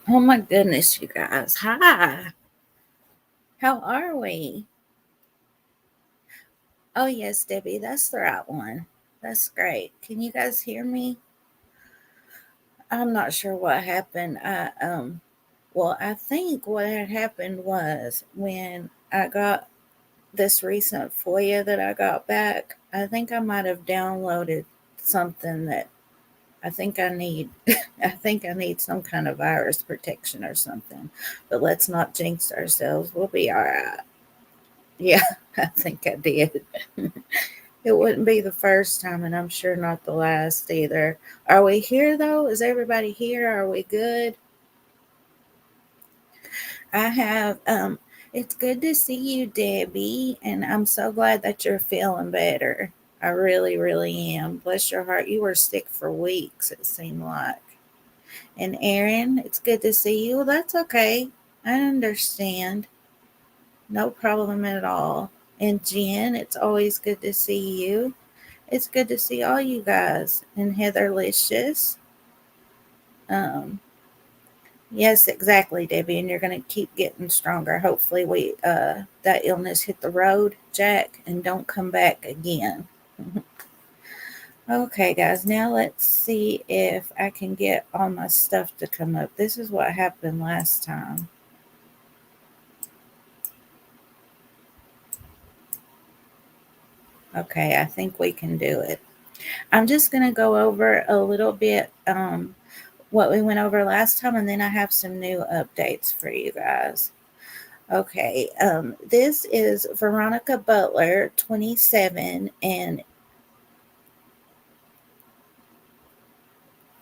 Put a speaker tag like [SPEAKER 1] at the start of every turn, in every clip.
[SPEAKER 1] Oh my goodness, you guys. Hi. How are we? Oh, yes, Debbie, that's the right one. That's great. Can you guys hear me? I'm not sure what happened. I think what had happened was when I got this recent FOIA that I got back, I think I might have downloaded something that I think I need. I think I need some kind of virus protection or something. But let's not jinx ourselves. We'll be all right. Yeah, I think I did. It wouldn't be the first time, and I'm sure not the last either. Are we here though? Is everybody here? Are we good? I have it's good to see you, Debbie, and I'm so glad that you're feeling better. I really, really am. Bless your heart. You were sick for weeks, it seemed like. And Erin, it's good to see you. Well, that's okay. I understand. No problem at all. And Jen, it's always good to see you. It's good to see all you guys. And Heatherlicious. Um, yes, exactly, Debbie. And you're going to keep getting stronger. Hopefully, we that illness hit the road, Jack, and don't come back again. Okay, guys. Now let's see if I can get all my stuff to come up. This is what happened last time. Okay, I think we can do it. I'm just going to go over a little bit what we went over last time, and then I have some new updates for you guys. Okay, this is Veronicabutler, 27, and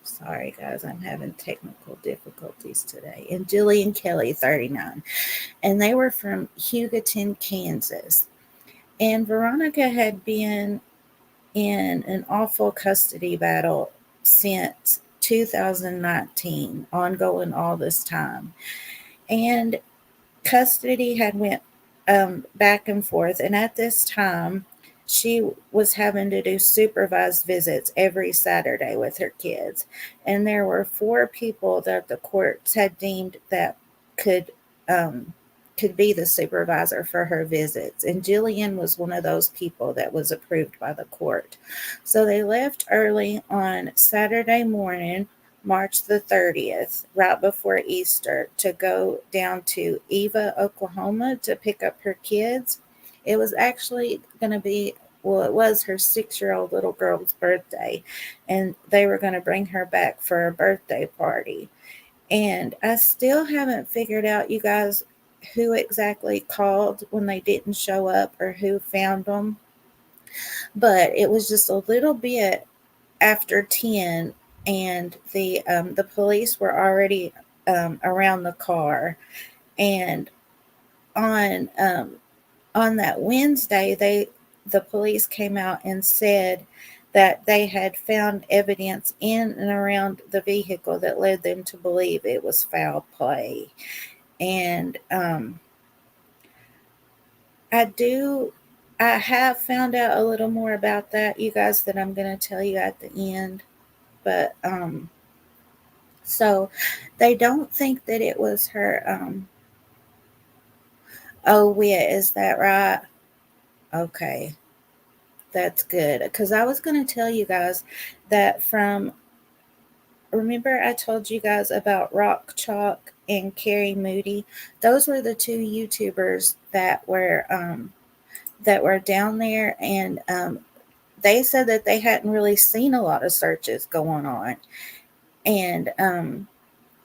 [SPEAKER 1] sorry guys, I'm having technical difficulties today, and Jiliankelley, 39, and they were from Hugoton, Kansas. And Veronica had been in an awful custody battle since 2019, ongoing all this time. And custody had went back and forth, and at this time she was having to do supervised visits every Saturday with her kids, and there were four people that the courts had deemed that could um, could be the supervisor for her visits, and Jillian was one of those people that was approved by the court. So they left early on Saturday morning, March the 30th, right before Easter, to go down to Eva, Oklahoma to pick up her kids. It was actually going to be, well, it was her 6-year-old little girl's birthday, and they were going to bring her back for a birthday party. And I still haven't figured out, you guys, who exactly called when they didn't show up or who found them. But it was just a little bit after 10, and the police were already around the car. And on on that Wednesday, the police came out and said that they had found evidence in and around the vehicle that led them to believe it was foul play. And I do I have found out a little more about that, you guys, that I'm going to tell you at the end. But so they don't think that it was her. Oh, yeah, is that right? Okay, that's good. Because I was going to tell you guys that from, remember I told you guys about Rock Chalk and Carrie Moody? Those were the two YouTubers that were down there, and they said that they hadn't really seen a lot of searches going on. And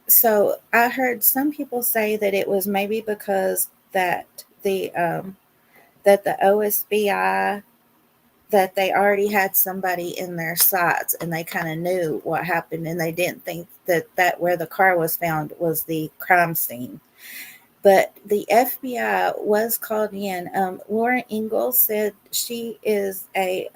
[SPEAKER 1] so I heard some people say that it was maybe because that the OSBI, that they already had somebody in their sights and they kind of knew what happened, and they didn't think that where the car was found was the crime scene. But the FBI was called in. Laura Ingalls said, she is a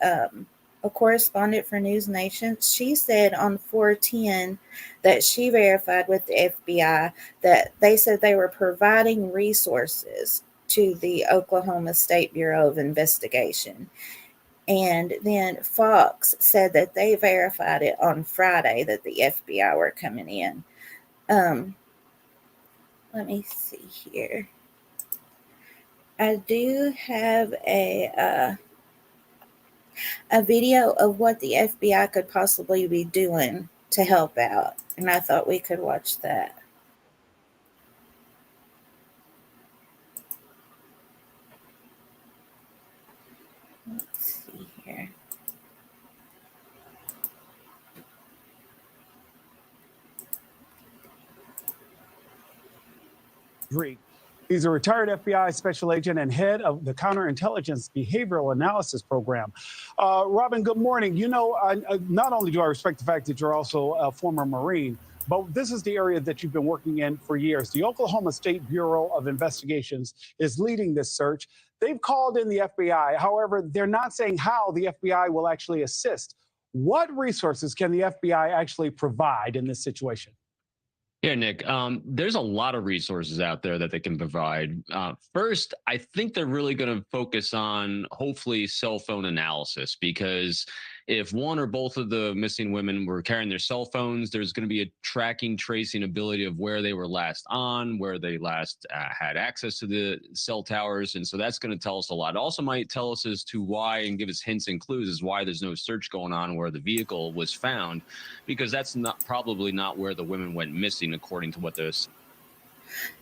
[SPEAKER 1] correspondent for News Nation. She said on 410 that she verified with the FBI that they said they were providing resources to the Oklahoma State Bureau of Investigation. And then Fox said that they verified it on Friday that the FBI were coming in. Um, let me see here. I do have a video of what the FBI could possibly be doing to help out, and I thought we could watch that. Let's see here.
[SPEAKER 2] He's a retired FBI special agent and head of the Counterintelligence Behavioral Analysis Program. Robin, good morning. You know, not only do I respect the fact that you're also a former Marine, but this is the area that you've been working in for years. The Oklahoma State Bureau of Investigations is leading this search. They've called in the FBI. However, they're not saying how the FBI will actually assist. What resources can the FBI actually provide in this situation?
[SPEAKER 3] Yeah, Nick, there's a lot of resources out there that they can provide. First, I think they're really going to focus on hopefully cell phone analysis, because if one or both of the missing women were carrying their cell phones, there's going to be a tracking, tracing ability of where they were last on, where they last had access to the cell towers. And so that's going to tell us a lot. It also might tell us as to why, and give us hints and clues as why there's no search going on where the vehicle was found, because that's probably not where the women went missing, according to what those.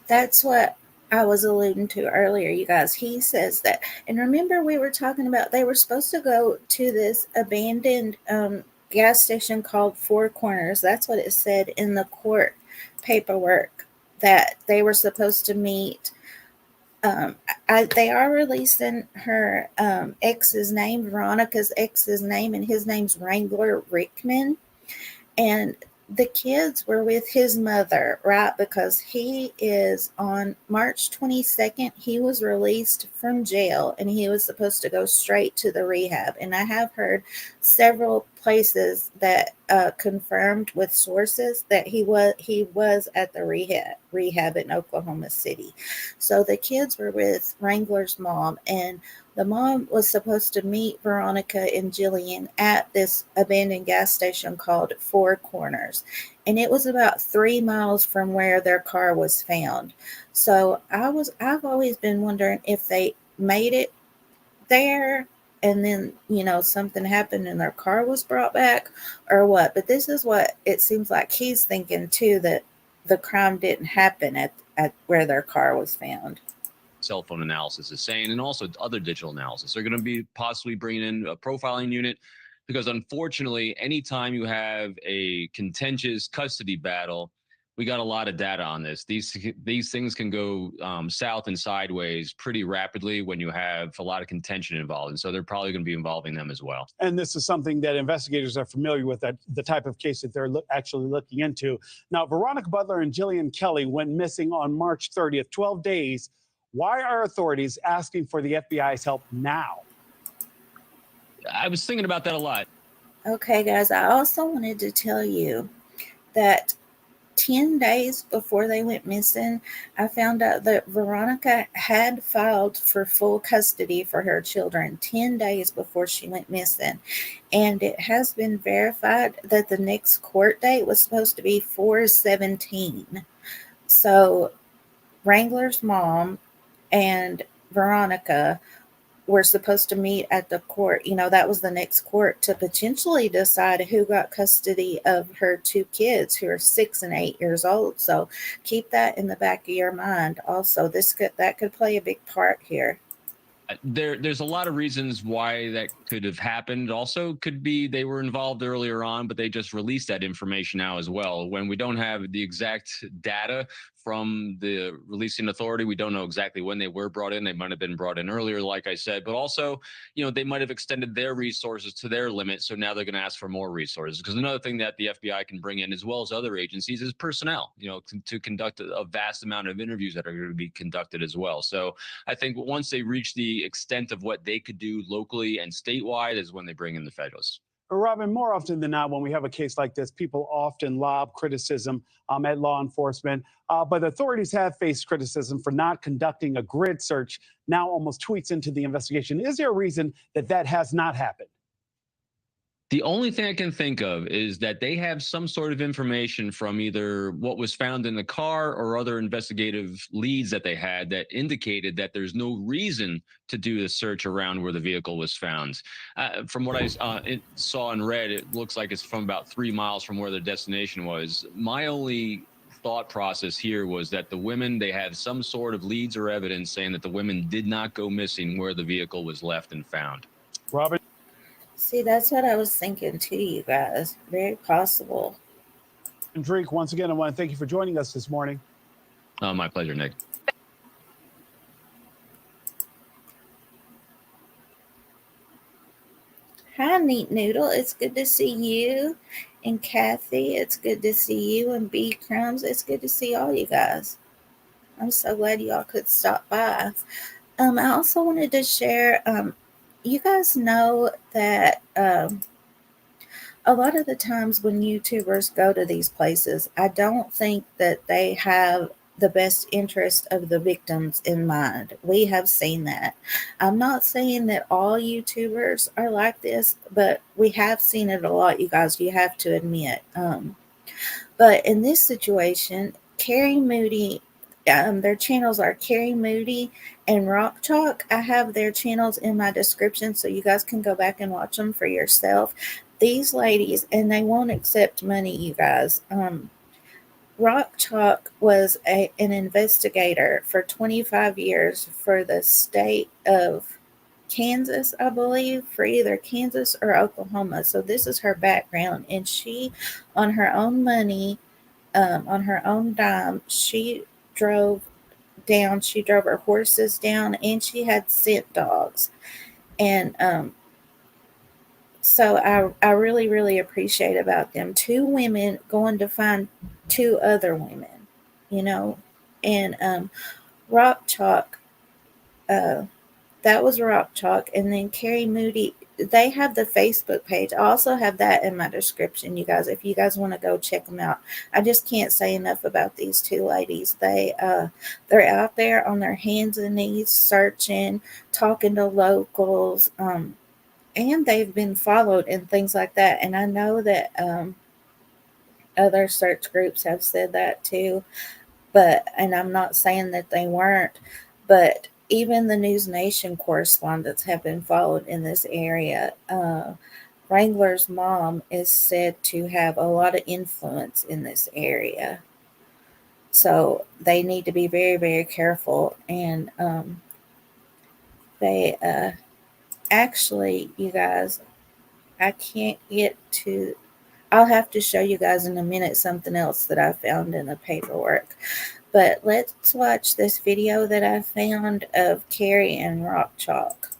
[SPEAKER 1] That's what I was alluding to earlier, you guys. He says that, and remember we were talking about they were supposed to go to this abandoned gas station called Four Corners. That's what it said in the court paperwork, that they were supposed to meet. They are releasing her ex's name, Veronica's ex's name, and his name's Wrangler Rickman. And the kids were with his mother, right? Because he is on March 22nd, he was released from jail and he was supposed to go straight to the rehab. And I have heard several places that confirmed with sources that he was at the rehab in Oklahoma City. So the kids were with Wrangler's mom, and the mom was supposed to meet Veronica and Jillian at this abandoned gas station called Four Corners. And it was about 3 miles from where their car was found. So I've always been wondering if they made it there and then, something happened and their car was brought back or what. But this is what it seems like he's thinking too, that the crime didn't happen at where their car was found.
[SPEAKER 3] Cell phone analysis is saying, and also other digital analysis. They're going to be possibly bringing in a profiling unit, because unfortunately, anytime you have a contentious custody battle, we got a lot of data on this. These things can go south and sideways pretty rapidly when you have a lot of contention involved. And so they're probably going to be involving them as well.
[SPEAKER 2] And this is something that investigators are familiar with, that the type of case that they're actually looking into. Now, Veronicabutler and Jiliankelley went missing on March 30th, 12 days. Why are authorities asking for the FBI's help now?
[SPEAKER 3] I was thinking about that a lot.
[SPEAKER 1] Okay, guys, I also wanted to tell you that 10 days before they went missing, I found out that Veronica had filed for full custody for her children 10 days before she went missing. And it has been verified that the next court date was supposed to be 4/17. So Wrangler's mom and Veronica were supposed to meet at the court. That was the next court to potentially decide who got custody of her two kids, who are 6 and 8 years old. So keep that in the back of your mind. Also, that could play a big part here.
[SPEAKER 3] There's a lot of reasons why that could have happened. Also, could be they were involved earlier on, but they just released that information now as well. When we don't have the exact data from the releasing authority, we don't know exactly when they were brought in. They might have been brought in earlier, like I said, but also, they might have extended their resources to their limit. So now they're going to ask for more resources. Because another thing that the FBI can bring in, as well as other agencies, is personnel, to conduct a vast amount of interviews that are going to be conducted as well. So I think once they reach the extent of what they could do locally and statewide is when they bring in the federalists.
[SPEAKER 2] Robin, more often than not, when we have a case like this, people often lob criticism at law enforcement. But authorities have faced criticism for not conducting a grid search now almost 2 weeks into the investigation. Is there a reason that has not happened?
[SPEAKER 3] The only thing I can think of is that they have some sort of information from either what was found in the car or other investigative leads that they had that indicated that there's no reason to do the search around where the vehicle was found. From what I saw and read, it looks like it's from about 3 miles from where the destination was. My only thought process here was that the women, they had some sort of leads or evidence saying that the women did not go missing where the vehicle was left and found.
[SPEAKER 2] Robin?
[SPEAKER 1] See, that's what I was thinking too, you guys. Very possible.
[SPEAKER 2] And Drake, once again, I want to thank you for joining us this morning.
[SPEAKER 3] My pleasure, Nick.
[SPEAKER 1] Hi, Neat Noodle. It's good to see you. And Kathy, it's good to see you. And B Crumbs, it's good to see all you guys. I'm so glad y'all could stop by. I also wanted to share, you guys know that a lot of the times when YouTubers go to these places, I don't think that they have the best interest of the victims in mind. We have seen that. I'm not saying that all YouTubers are like this, but we have seen it a lot, you guys, you have to admit. But in this situation, Carrie Moody, their channels are Carrie Moody and Rock Chalk. I have their channels in my description so you guys can go back and watch them for yourself. These ladies, and they won't accept money, you guys. Rock Chalk was an investigator for 25 years for the state of Kansas, I believe, for either Kansas or Oklahoma. So this is her background. And she, on her own money, on her own dime, she drove her horses down, and she had scent dogs. And so I really, really appreciate about them. Two women going to find two other women, you know. And Rock Chalk, that was Rock Chalk. And then Carrie Moody, they have the Facebook page. I also have that in my description, you guys, if you guys want to go check them out. I just can't say enough about these two ladies. They're out there on their hands and knees searching, talking to locals, and they've been followed and things like that. And I know that other search groups have said that too, and I'm not saying that they weren't, but even the News Nation correspondents have been followed in this area. Wrangler's mom is said to have a lot of influence in this area. So they need to be very, very careful. And they actually, you guys, I can't get to, I'll have to show you guys in a minute something else that I found in the paperwork. But let's watch this video that I found of Carrie and Rock Chalk.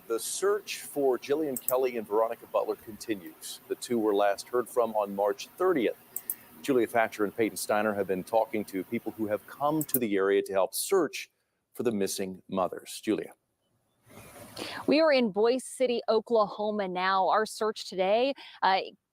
[SPEAKER 4] The search for Jiliankelley and Veronicabutler continues. The two were last heard from on March 30th. Julia Thatcher and Peyton Steiner have been talking to people who have come to the area to help search for the missing mothers. Julia.
[SPEAKER 5] We are in Boise City, Oklahoma now. Our search today,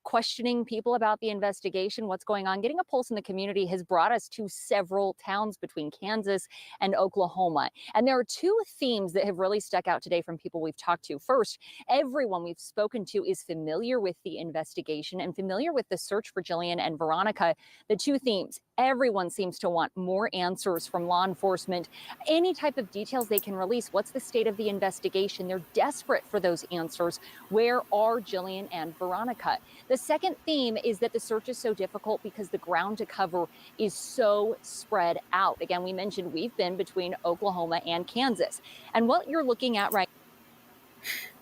[SPEAKER 5] questioning people about the investigation, what's going on, getting a pulse in the community has brought us to several towns between Kansas and Oklahoma. And there are two themes that have really stuck out today from people we've talked to. First, everyone we've spoken to is familiar with the investigation and familiar with the search for Jillian and Veronica. The two themes, everyone seems to want more answers from law enforcement, any type of details they can release. What's the state of the investigation? They're desperate for those answers. Where are Jillian and Veronica? The second theme is that the search is so difficult because the ground to cover is so spread out. Again, we mentioned we've been between Oklahoma and Kansas. And what you're looking at right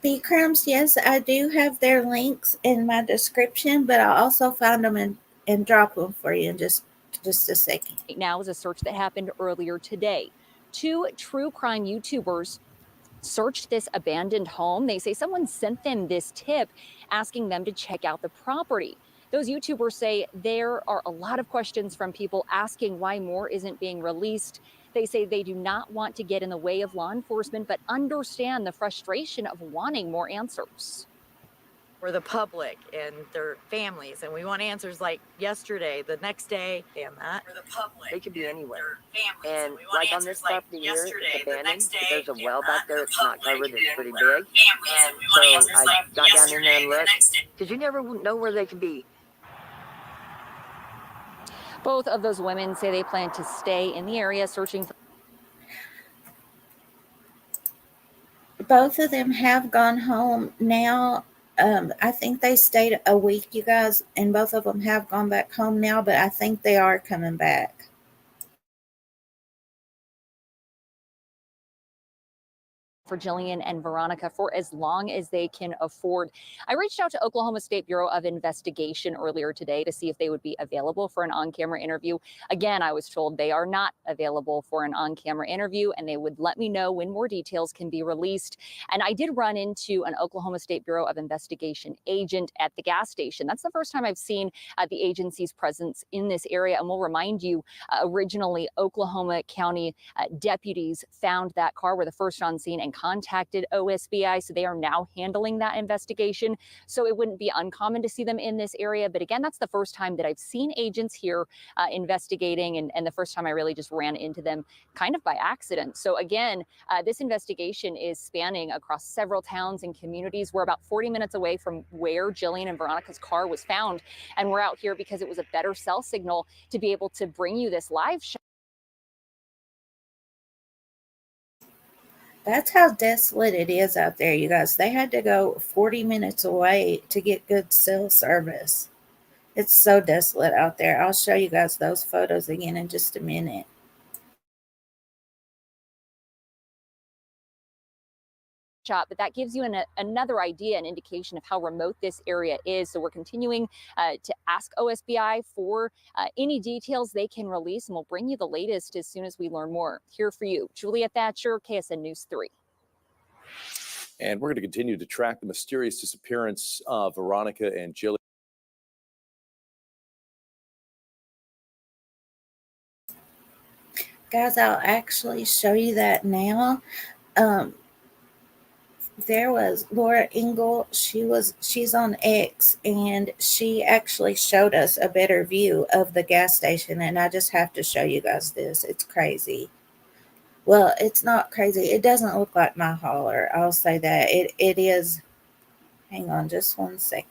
[SPEAKER 1] B Crumbs, yes, I do have their links in my description, but I also found them and drop them for you in just a second.
[SPEAKER 5] now is a search that happened earlier today. Two true crime YouTubers searched this abandoned home. They say someone sent them this tip asking them to check out the property. Those YouTubers say there are a lot of questions from people asking why more isn't being released. They say they do not want to get in the way of law enforcement, but understand the frustration of wanting more answers.
[SPEAKER 6] For the public and their families, and we want answers like yesterday, the next day, and that. For the public,
[SPEAKER 7] they could be anywhere.
[SPEAKER 6] And
[SPEAKER 7] like on this property here, it's abandoned, but there's a well back there that's not covered, it's pretty big. And so I got down in there and looked, because you never know where they could be.
[SPEAKER 5] Both of those women say they plan to stay in the area searching for.
[SPEAKER 1] Both of them have gone home now. I think they stayed a week, you guys, and both of them have gone back home now, but I think they are coming back.
[SPEAKER 5] For Jillian and Veronica for as long as they can afford. I reached out to Oklahoma State Bureau of Investigation earlier today to see if they would be available for an on-camera interview. Again, I was told they are not available for an on-camera interview, and they would let me know when more details can be released. And I did run into an Oklahoma State Bureau of Investigation agent at the gas station. That's the first time I've seen the agency's presence in this area. And we'll remind you, originally Oklahoma County deputies found that car, were the first on scene, and contacted OSBI, so they are now handling that investigation. So it wouldn't be uncommon to see them in this area. But again, that's the first time that I've seen agents here investigating, and the first time I really just ran into them kind of by accident. So again, this investigation is spanning across several towns and communities. We're about 40 minutes away from where Jillian and Veronica's car was found, and we're out here because it was a better cell signal to be able to bring you this live shot.
[SPEAKER 1] That's how desolate it is out there, you guys. They had to go 40 minutes away to get good cell service. It's so desolate out there. I'll show you guys those photos again in just a minute.
[SPEAKER 5] But that gives you another idea, an indication of how remote this area is. So we're continuing to ask OSBI for any details they can release, and we'll bring you the latest as soon as we learn more. Here for you, Julia Thatcher, KSN News 3.
[SPEAKER 4] And we're going to continue to track the mysterious disappearance of Veronica and Jillian.
[SPEAKER 1] Guys, I'll actually show you that now. There was Laura Ingle. She's on X, and she actually showed us a better view of the gas station, and I just have to show you guys this. It's crazy. Well, it's not crazy. It doesn't look like my hauler. I'll say that. It is. Hang on just 1 second.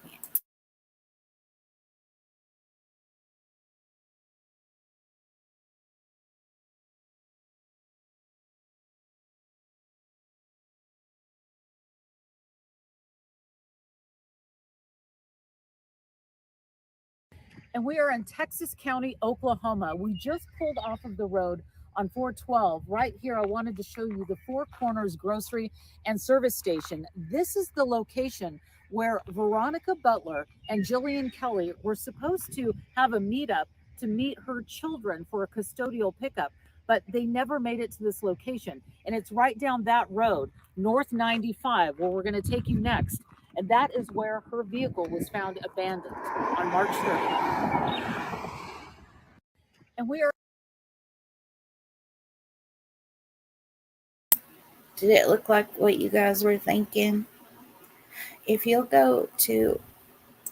[SPEAKER 8] And we are in Texas County, Oklahoma. We just pulled off of the road on 412. Right here, I wanted to show you the Four Corners Grocery and Service Station. This is the location where Veronicabutler and Jiliankelley were supposed to have a meetup to meet her children for a custodial pickup, but they never made it to this location. And it's right down that road, North 95, where we're going to take you next. And that is where her vehicle was found abandoned on March 30th. And we are.
[SPEAKER 1] Did it look like what you guys were thinking? If you'll go to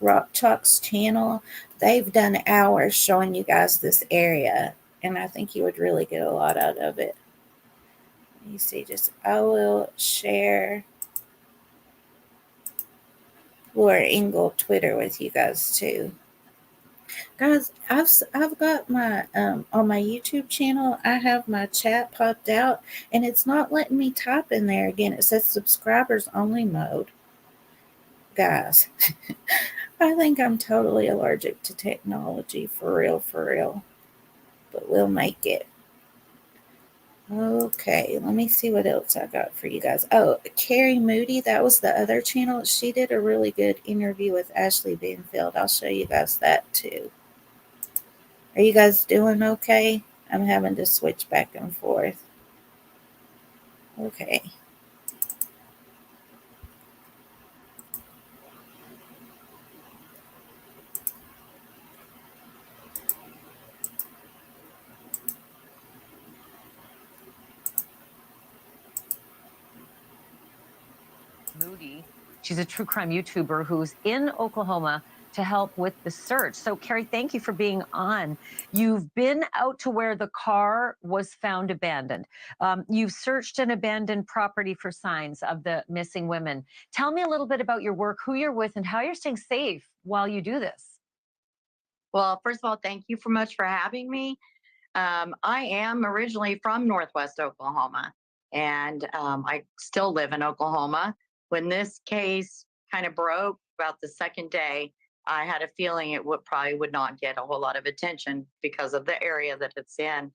[SPEAKER 1] Rock Chalk's channel, they've done hours showing you guys this area, and I think you would really get a lot out of it. You see, I will share Laura Ingle Twitter with you guys too. Guys, I've got my on my YouTube channel, I have my chat popped out, and it's not letting me type in there again. It says subscribers only mode. Guys, I think I'm totally allergic to technology, for real, but we'll make it. Okay, let me see what else I got for you guys. Oh, Carrie Moody, that was the other channel. She did a really good interview with Ashley Benfield. I'll show you guys that too. Are you guys doing okay? I'm having to switch back and forth. Okay.
[SPEAKER 9] Moody. She's a true crime YouTuber who's in Oklahoma to help with the search. So, Carrie, thank you for being on. You've been out to where the car was found abandoned. You've searched an abandoned property for signs of the missing women. Tell me a little bit about your work, who you're with, and how you're staying safe while you do this.
[SPEAKER 6] Well, first of all, thank you so much for having me. I am originally from Northwest Oklahoma, and I still live in Oklahoma. When this case kind of broke about the second day, I had a feeling it probably would not get a whole lot of attention because of the area that it's in.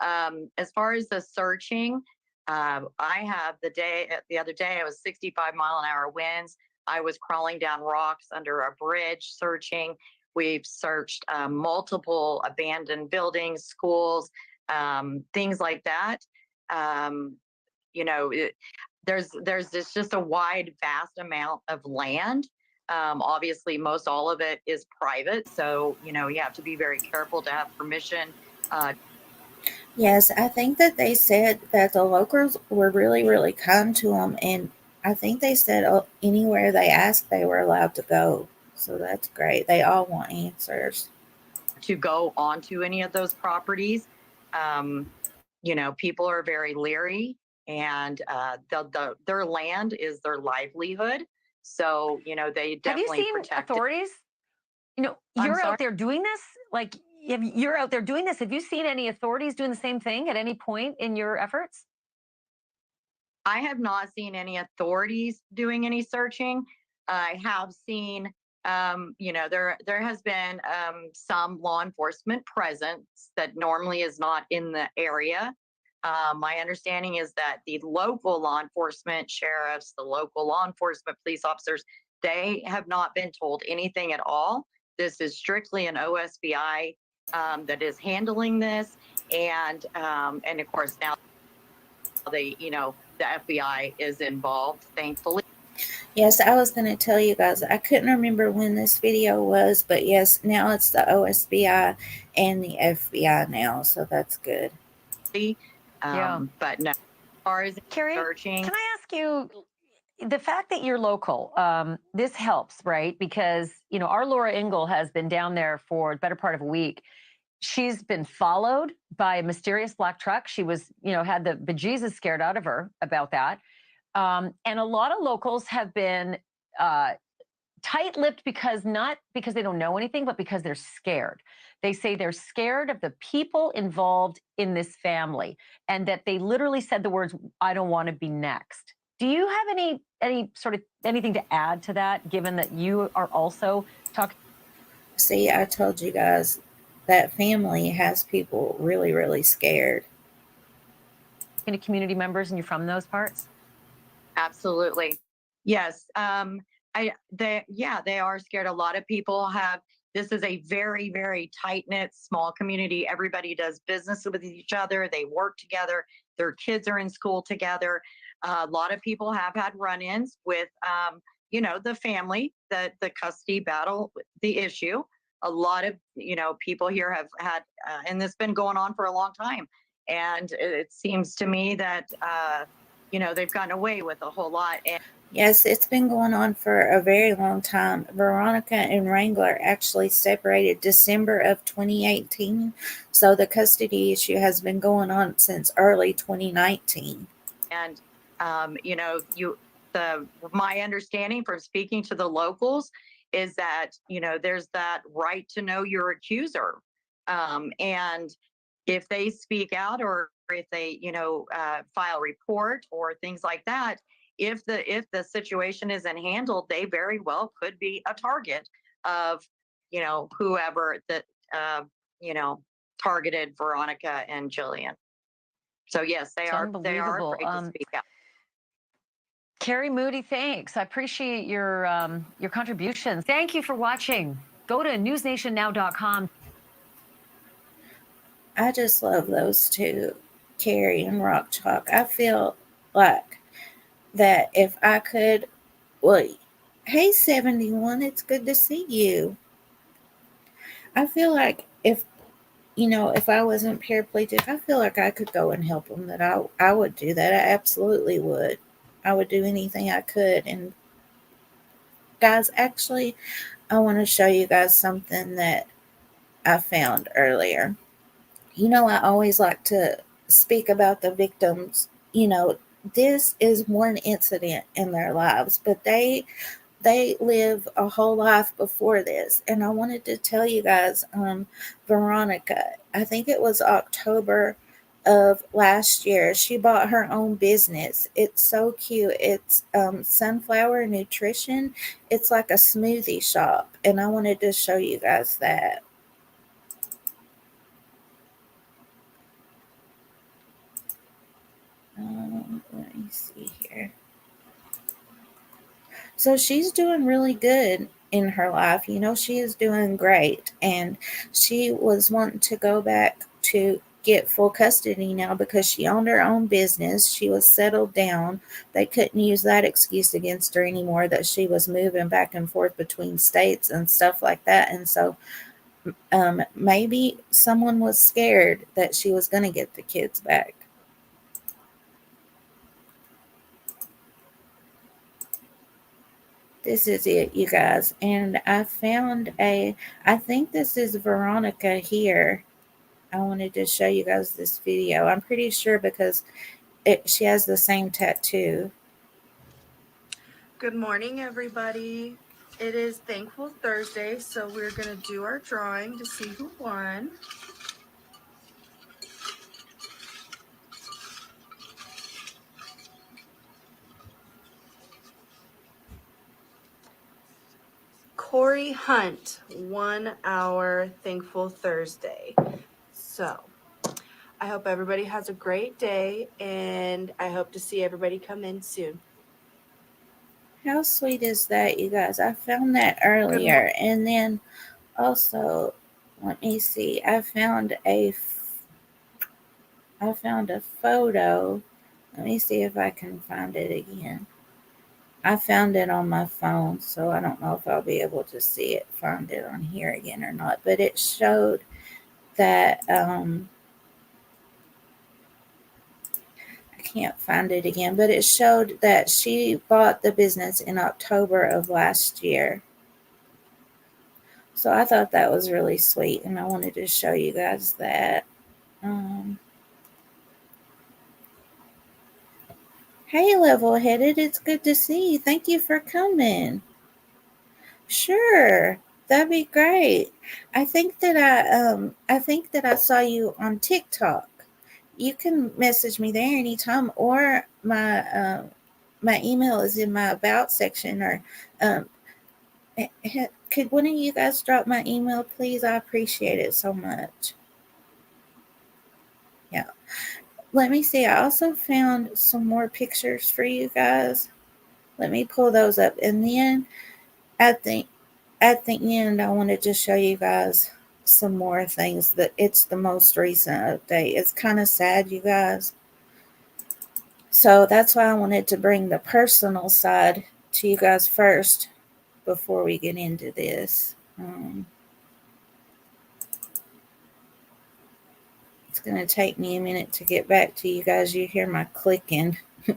[SPEAKER 6] As far as the searching, I have the other day, I was 65-mile-an-hour winds. I was crawling down rocks under a bridge searching. We've searched multiple abandoned buildings, schools, things like that. There's just a wide, vast amount of land. Obviously, most all of it is private. So, you have to be very careful to have permission.
[SPEAKER 1] Yes, I think that they said that the locals were really, really kind to them. And I think they said anywhere they asked, they were allowed to go. So that's great. They all want answers.
[SPEAKER 6] To go onto any of those properties. People are very leery, and their land is their livelihood. So, they definitely
[SPEAKER 9] Have you seen
[SPEAKER 6] protect
[SPEAKER 9] authorities? You're out there doing this. Like, you're out there doing this. Have you seen any authorities doing the same thing at any point in your efforts?
[SPEAKER 6] I have not seen any authorities doing any searching. I have seen, there has been some law enforcement presence that normally is not in the area. My understanding is that the local law enforcement sheriffs, the local law enforcement police officers, they have not been told anything at all. This is strictly an OSBI that is handling this, and of course now the FBI is involved, thankfully.
[SPEAKER 1] Yes, I was going to tell you guys, I couldn't remember when this video was, but yes, now it's the OSBI and the FBI now, so that's good.
[SPEAKER 6] But no, as far as
[SPEAKER 9] Carrie,
[SPEAKER 6] searching,
[SPEAKER 9] can I ask you, the fact that you're local, this helps, right? Because, our Laura Ingle has been down there for the better part of a week. She's been followed by a mysterious black truck. She was, had the bejesus scared out of her about that. And a lot of locals have been tight-lipped not because they don't know anything, but because they're scared. They say they're scared of the people involved in this family, and that they literally said the words, "I don't want to be next." Do you have any sort of anything to add to that, given that you are also talking?
[SPEAKER 1] See, I told you guys that family has people really, really scared.
[SPEAKER 9] To community members, and you're from those parts?
[SPEAKER 6] Absolutely. Yes. They are scared. A lot of people this is a very, very tight-knit, small community. Everybody does business with each other. They work together. Their kids are in school together. A lot of people have had run-ins with, the family, the custody battle, the issue. A lot of, people here have had, and this has been going on for a long time. And it seems to me that, they've gotten away with a whole lot. And
[SPEAKER 1] yes, it's been going on for a very long time. Veronica and Wrangler actually separated December of 2018. So the custody issue has been going on since early 2019.
[SPEAKER 6] And, my understanding from speaking to the locals is that, there's that right to know your accuser. And if they speak out, or if they, file report or things like that, if the situation isn't handled, they very well could be a target of, whoever that, targeted Veronica and Jillian. So yes, they are afraid to speak out.
[SPEAKER 9] Carrie Moody, thanks. I appreciate your contributions. Thank you for watching. Go to newsnationnow.com.
[SPEAKER 1] I just love those two, Carrie and Rock Chalk. I feel like that if I could, hey 71, it's good to see you. I feel like if I wasn't paraplegic, I feel like I could go and help them, that I would do that. I absolutely would. I would do anything I could. And guys, actually, I want to show you guys something that I found earlier. You know, I always like to speak about the victims. You know, this is one incident in their lives, but they live a whole life before this. And I wanted to tell you guys, Veronica, I think it was October of last year, she bought her own business. It's so cute. It's Sunflower Nutrition. It's like a smoothie shop, and I wanted to show you guys that. Let me see here. So she's doing really good in her life. You know, she is doing great. And she was wanting to go back to get full custody now because she owned her own business. She was settled down. They couldn't use that excuse against her anymore, that she was moving back and forth between states and stuff like that. And so maybe someone was scared that she was going to get the kids back. This is it, you guys. And I found I think this is Veronica here. I wanted to show you guys this video. I'm pretty sure because she has the same tattoo.
[SPEAKER 10] Good morning, everybody. It is Thankful Thursday, so we're going to do our drawing to see who won. Corey Hunt won our Thankful Thursday. So I hope everybody has a great day, and I hope to see everybody come in soon.
[SPEAKER 1] How sweet is that, you guys? I found that earlier. And then also, let me see. I found a photo. Let me see if I can find it again. I found it on my phone, so I don't know if I'll be able to find it on here again or not. But it showed that I can't find it again, but it showed that she bought the business in October of last year. So I thought that was really sweet, and I wanted to show you guys that. Hey, Level-Headed, it's good to see you. Thank you for coming. Sure, that'd be great. I think that I saw you on TikTok. You can message me there anytime, or my email is in my about section. Or could one of you guys drop my email, please? I appreciate it so much. Yeah. Let me see. I also found some more pictures for you guys. Let me pull those up. And then at the end, I wanted to show you guys some more things. That it's the most recent update. It's kind of sad, you guys. So that's why I wanted to bring the personal side to you guys first before we get into this. It's going to take me a minute to get back to you guys. You hear my clicking. Oh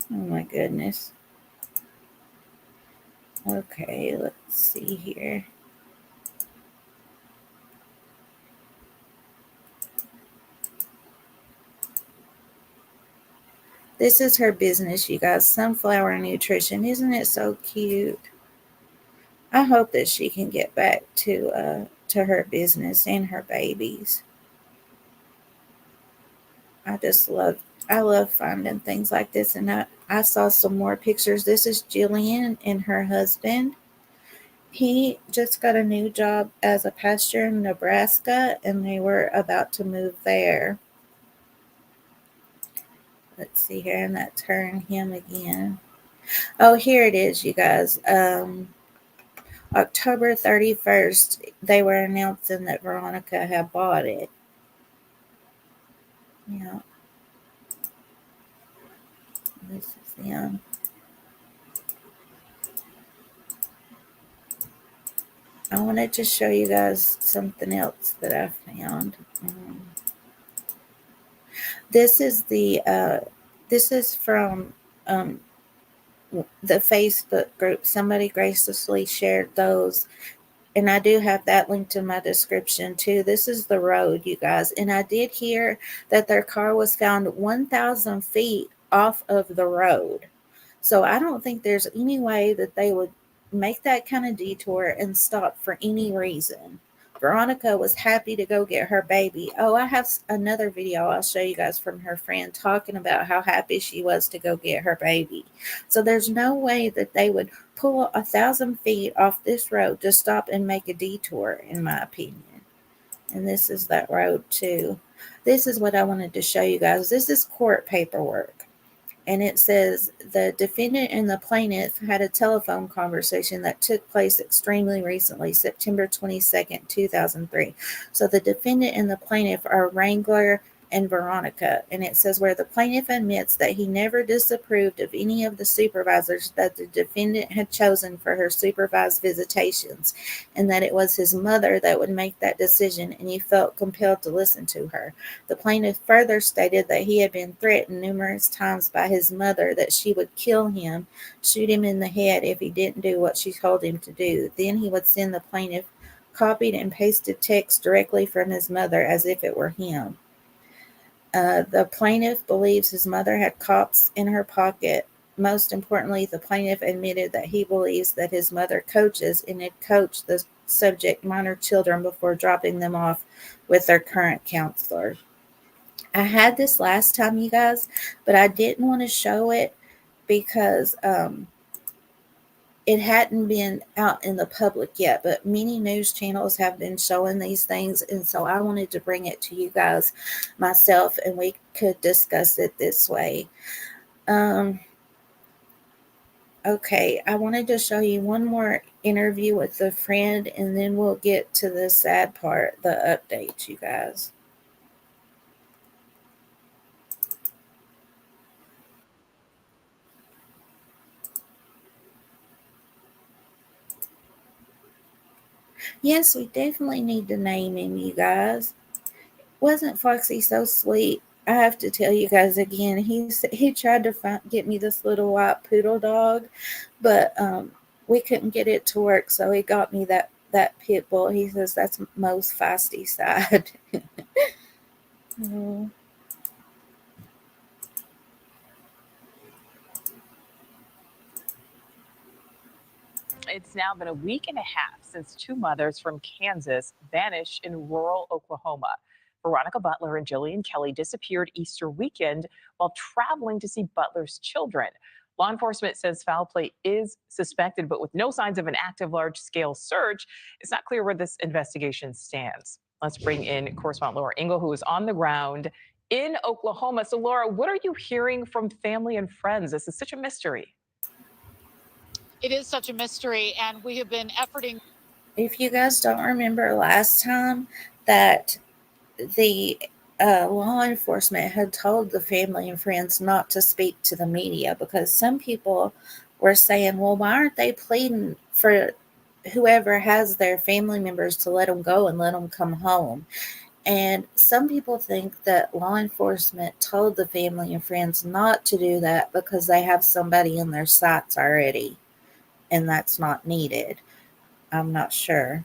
[SPEAKER 1] my goodness. Okay, let's see here. This is her business, you guys. Sunflower Nutrition. Isn't it so cute? I hope that she can get back to her business and her babies. I love finding things like this. And I saw some more pictures. This is Jillian and her husband. He just got a new job as a pastor in Nebraska, and they were about to move there. Let's see here, and that's her and him again. Oh, here it is, you guys. October 31st, they were announcing that Veronica had bought it. Yeah. This is them. I wanted to show you guys something else that I found. This is from the Facebook group. Somebody graciously shared those, and I do have that linked in my description too. This is the road, you guys, and I did hear that their car was found 1,000 feet off of the road. So I don't think there's any way that they would make that kind of detour and stop for any reason. Veronica was happy to go get her baby. Oh, I have another video I'll show you guys from her friend talking about how happy she was to go get her baby. So there's no way that they would pull 1,000 feet off this road to stop and make a detour, in my opinion. And this is that road too. This is what I wanted to show you guys. This is court paperwork. And it says the defendant and the plaintiff had a telephone conversation that took place extremely recently, September 22nd, 2003. So the defendant and the plaintiff are Wrangler and Veronica. And it says where the plaintiff admits that he never disapproved of any of the supervisors that the defendant had chosen for her supervised visitations, and that it was his mother that would make that decision, and he felt compelled to listen to her. The plaintiff further stated that he had been threatened numerous times by his mother that she would kill him, shoot him in the head if he didn't do what she told him to do. Then he would send the plaintiff copied and pasted text directly from his mother as if it were him. The plaintiff believes his mother had cops in her pocket. Most importantly, the plaintiff admitted that he believes that his mother coaches and had coached the subject minor children before dropping them off with their current counselor. I had this last time, you guys, but I didn't want to show it because it hadn't been out in the public yet, but many news channels have been showing these things, and so I wanted to bring it to you guys myself, and we could discuss it this way. Okay, I wanted to show you one more interview with a friend, and then we'll get to the sad part, the updates, you guys. Yes, we definitely need to name him, you guys. Wasn't Foxy so sweet? I have to tell you guys again, he tried to get me this little white poodle dog, but we couldn't get it to work, so he got me that pit bull. He says that's Mo's feisty side. Oh.
[SPEAKER 11] It's now been a week and a half since two mothers from Kansas vanished in rural Oklahoma. Veronicabutler and Jiliankelley disappeared Easter weekend while traveling to see Butler's children. Law enforcement says foul play is suspected, but with no signs of an active large-scale search, it's not clear where this investigation stands. Let's bring in correspondent Laura Ingle, who is on the ground in Oklahoma. So, Laura, what are you hearing from family and friends? This is such a mystery.
[SPEAKER 8] It is such a mystery, and we have been efforting.
[SPEAKER 1] If you guys don't remember last time that the law enforcement had told the family and friends not to speak to the media, because some people were saying, well, why aren't they pleading for whoever has their family members to let them go and let them come home? And some people think that law enforcement told the family and friends not to do that because they have somebody in their sights already, and that's not needed. I'm not sure.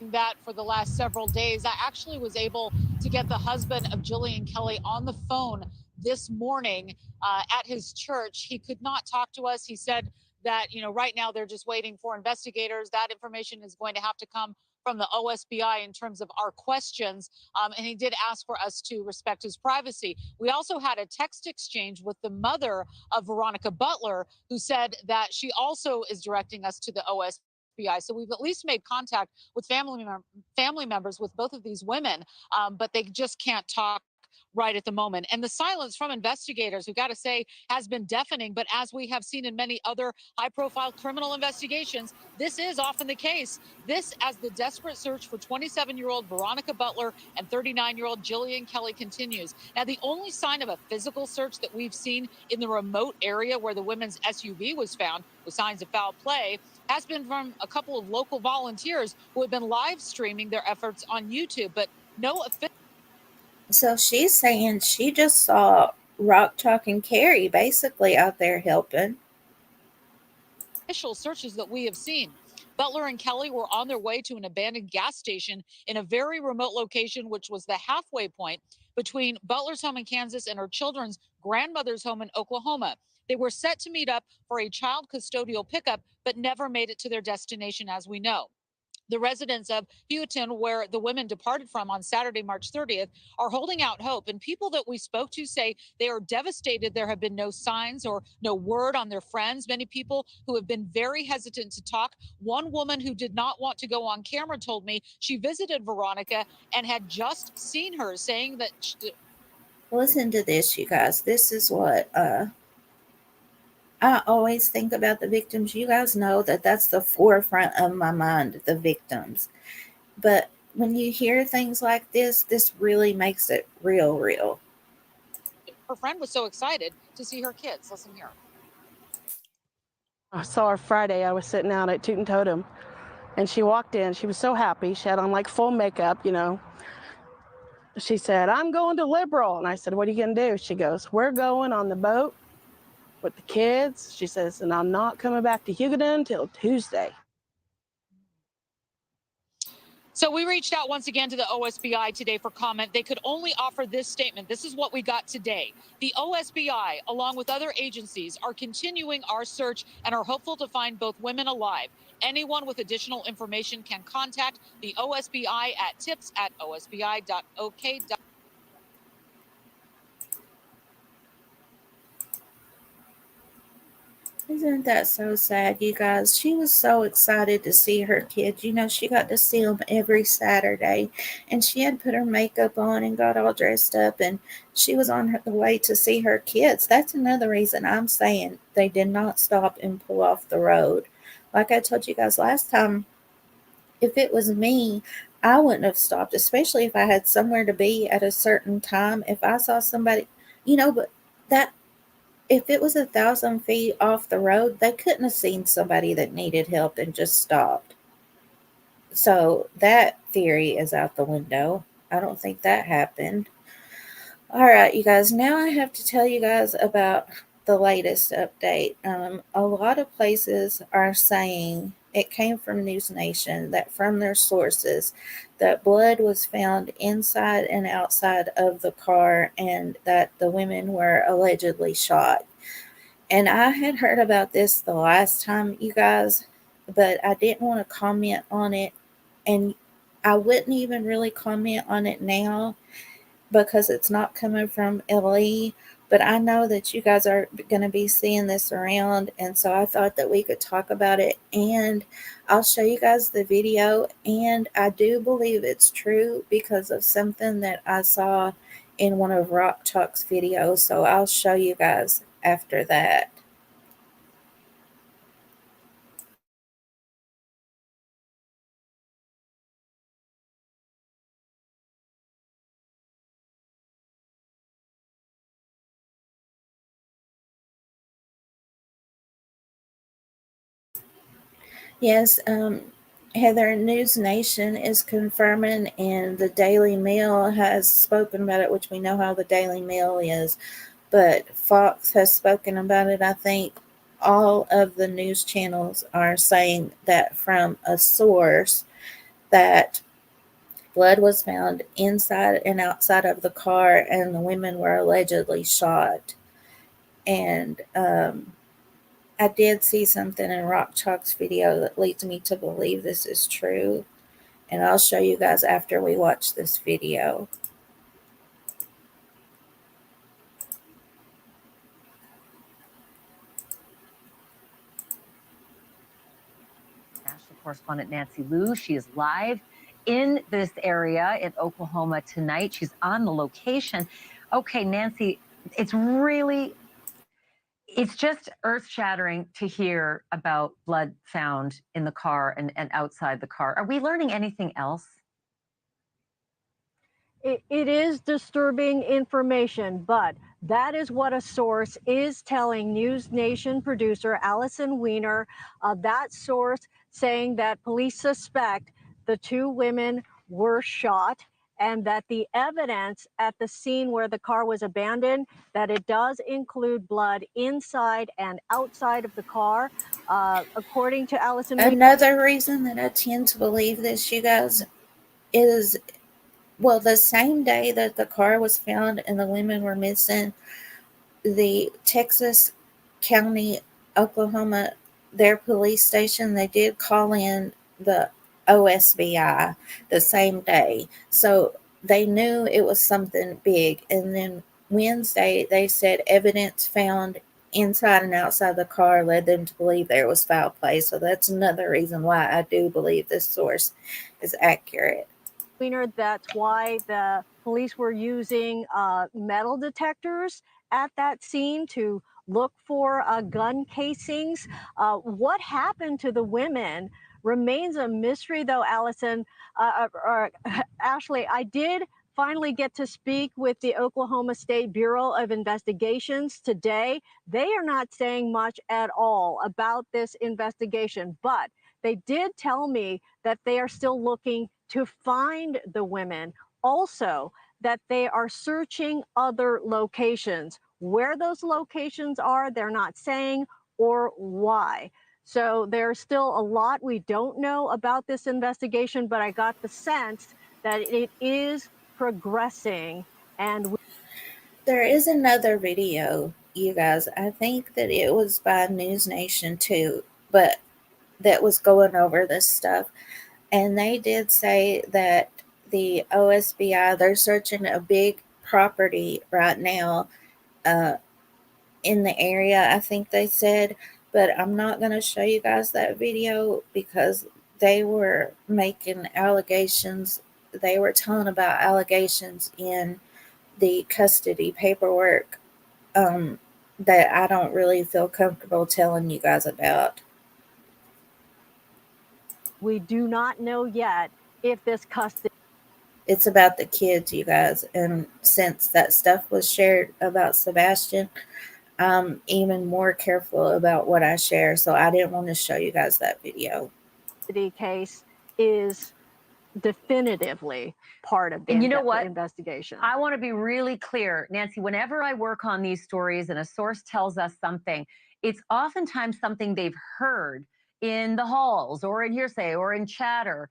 [SPEAKER 8] That for the last several days. I actually was able to get the husband of Jiliankelley on the phone this morning at his church. He could not talk to us. He said that, right now they're just waiting for investigators. That information is going to have to come from the OSBI in terms of our questions. And he did ask for us to respect his privacy. We also had a text exchange with the mother of Veronicabutler, who said that she also is directing us to the OSBI. So we've at least made contact with family members with both of these women, but they just can't talk right at the moment. And the silence from investigators, who got to say, has been deafening. But as we have seen in many other high-profile criminal investigations, this is often the case. This as the desperate search for 27-year-old Veronicabutler and 39-year-old Jiliankelley continues. Now, the only sign of a physical search that we've seen in the remote area where the women's SUV was found with signs of foul play has been from a couple of local volunteers who have been live streaming their efforts on YouTube, but no official.
[SPEAKER 1] So she's saying she just saw Rock, Chalk, and Carrie basically out there helping.
[SPEAKER 12] Initial searches that we have seen, Butler and Kelly were on their way to an abandoned gas station in a very remote location, which was the halfway point between Butler's home in Kansas and her children's grandmother's home in Oklahoma. They were set to meet up for a child custodial pickup, but never made it to their destination, as we know. The residents of Houghton, where the women departed from on Saturday, March 30th, are holding out hope. And people that we spoke to say they are devastated. There have been no signs or no word on their friends. Many people who have been very hesitant to talk. One woman who did not want to go on camera told me she visited Veronica and had just seen her, saying that.
[SPEAKER 1] Listen to this, you guys. This is what I always think about the victims. You guys know that that's the forefront of my mind, the victims. But when you hear things like this really makes it real.
[SPEAKER 12] Her friend was so excited to see her kids. Listen here.
[SPEAKER 13] I saw her Friday. I was sitting out at Toot and Totem, and she walked in. She was so happy. She had on like full makeup, you know. She said, "I'm going to Liberal." And I said, "What are you going to do?" She goes, "We're going on the boat with the kids." She says, "And I'm not coming back to Houghton until Tuesday."
[SPEAKER 12] So we reached out once again to the OSBI today for comment. They could only offer this statement. This is what we got today. The OSBI, along with other agencies, are continuing our search and are hopeful to find both women alive. Anyone with additional information can contact the OSBI at tips@osbi.ok.
[SPEAKER 1] Isn't that so sad, you guys? She was so excited to see her kids. You know, she got to see them every Saturday, and she had put her makeup on and got all dressed up, and she was on her way to see her kids. That's another reason I'm saying they did not stop and pull off the road. Like I told you guys last time, if it was me, I wouldn't have stopped, especially if I had somewhere to be at a certain time. If I saw somebody, but that, if it was 1,000 feet off the road, they couldn't have seen somebody that needed help and just stopped. So that theory is out the window. I don't think that happened. All right, you guys, now I have to tell you guys about the latest update. A lot of places are saying, it came from News Nation, that from their sources, that blood was found inside and outside of the car and that the women were allegedly shot. And I had heard about this the last time, you guys, but I didn't want to comment on it. And I wouldn't even really comment on it now because it's not coming from LE. But I know that you guys are going to be seeing this around, and so I thought that we could talk about it, and I'll show you guys the video, and I do believe it's true because of something that I saw in one of Rock Chalk's videos, so I'll show you guys after that. Yes, Heather, News Nation is confirming, and the Daily Mail has spoken about it, which we know how the Daily Mail is, but Fox has spoken about it. I think all of the news channels are saying that from a source that blood was found inside and outside of the car, and the women were allegedly shot. And I did see something in Rock Chalk's video that leads me to believe this is true. And I'll show you guys after we watch this video.
[SPEAKER 9] National correspondent Nancy Liu. She is live in this area in Oklahoma tonight. She's on the location. Okay, Nancy, it's just earth-shattering to hear about blood found in the car and outside the car. Are we learning anything else?
[SPEAKER 14] It is disturbing information, but that is what a source is telling News Nation producer Allison Weiner. That source saying that police suspect the two women were shot and that the evidence at the scene where the car was abandoned, that it does include blood inside and outside of the car. According to Allison,
[SPEAKER 1] Another reason that I tend to believe this, you guys, is, well, the same day that the car was found and the women were missing, the Texas County, Oklahoma, their police station, they did call in the OSBI the same day. So they knew it was something big. And then Wednesday, they said evidence found inside and outside the car led them to believe there was foul play. So that's another reason why I do believe this source is accurate.
[SPEAKER 14] That's why the police were using metal detectors at that scene to look for gun casings. What happened to the women remains a mystery, though, Allison. Ashley, I did finally get to speak with the Oklahoma State Bureau of Investigations today. They are not saying much at all about this investigation, but they did tell me that they are still looking to find the women. Also, that they are searching other locations. Where those locations are, they're not saying, or why. So there's still a lot we don't know about this investigation, but I got the sense that it is progressing. And
[SPEAKER 1] there is another video, you guys. I think that it was by News Nation too, but that was going over this stuff. And they did say that the OSBI, they're searching a big property right now in the area, I think they said. But I'm not going to show you guys that video because they were making allegations. They were telling about allegations in the custody paperwork that I don't really feel comfortable telling you guys about.
[SPEAKER 14] we do not know yet if this custody.
[SPEAKER 1] It's about the kids, you guys. And since that stuff was shared about Sebastian, I'm even more careful about what I share. So I didn't want to show you guys that video.
[SPEAKER 14] The case is definitively part of the
[SPEAKER 9] And you know what?
[SPEAKER 14] investigation.
[SPEAKER 9] I want to be really clear, Nancy, whenever I work on these stories and a source tells us something, it's oftentimes something they've heard in the halls or in hearsay or in chatter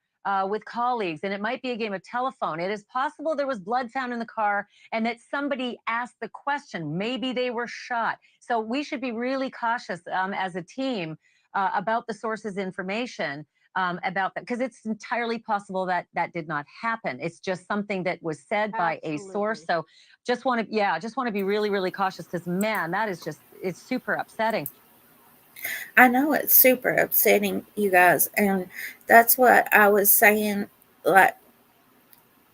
[SPEAKER 9] with colleagues, and it might be a game of telephone. It is possible there was blood found in the car and that somebody asked the question, maybe they were shot. So we should be really cautious as a team about the source's information. About that, because it's entirely possible that that did not happen. It's just something that was said by a source. So just want to be really, really cautious, because man, that is just, it's super upsetting.
[SPEAKER 1] I know it's super upsetting, you guys, and that's what I was saying. Like,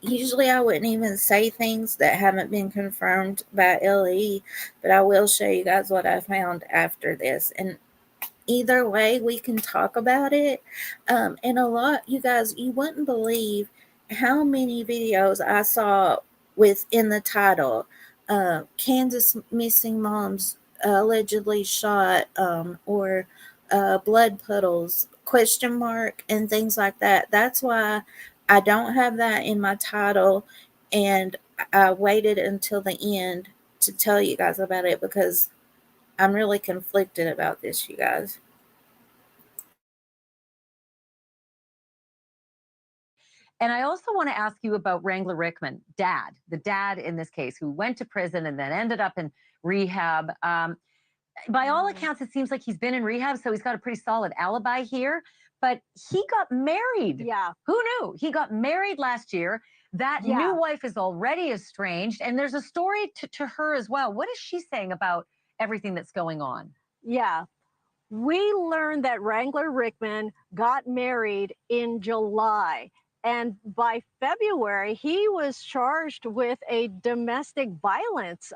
[SPEAKER 1] usually I wouldn't even say things that haven't been confirmed by LE, but I will show you guys what I found after this. And either way, we can talk about it. And a lot, you guys, you wouldn't believe how many videos I saw within the title. Kansas missing moms allegedly shot, or blood puddles, question mark, and things like that. That's why I don't have that in my title. And I waited until the end to tell you guys about it because I'm really conflicted about this, you guys.
[SPEAKER 9] And I also want to ask you about Wrangler Rickman, the dad in this case, who went to prison and then ended up in rehab. By all accounts, it seems like he's been in rehab, so he's got a pretty solid alibi here. But he got married.
[SPEAKER 14] Yeah.
[SPEAKER 9] Who knew? He got married last year. That new wife is already estranged, and there's a story to her as well. What is she saying about everything that's going on?
[SPEAKER 14] Yeah. We learned that Wrangler Rickman got married in July. And by February, he was charged with a domestic violence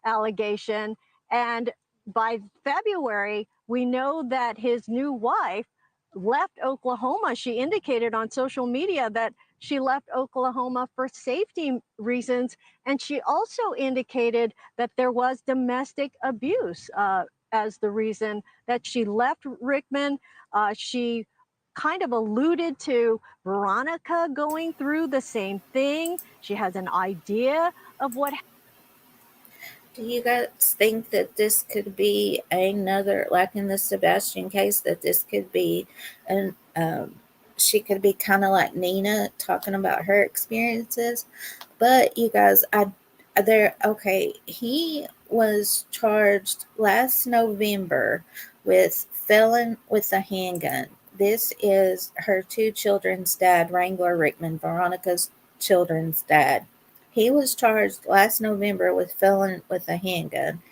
[SPEAKER 14] allegation. And by February, we know that his new wife left Oklahoma. She indicated on social media that she left Oklahoma for safety reasons. And she also indicated that there was domestic abuse as the reason that she left Rickman. She kind of alluded to Veronica going through the same thing. She has an idea of what.
[SPEAKER 1] Do you guys think that this could be another, like in the Sebastian case, that this could be an she could be kind of like Nina talking about her experiences? But you guys, he was charged last November with felon with a handgun. This is her two children's dad, Wrangler Rickman, Veronica's children's dad. He was charged last November with felon with a handgun.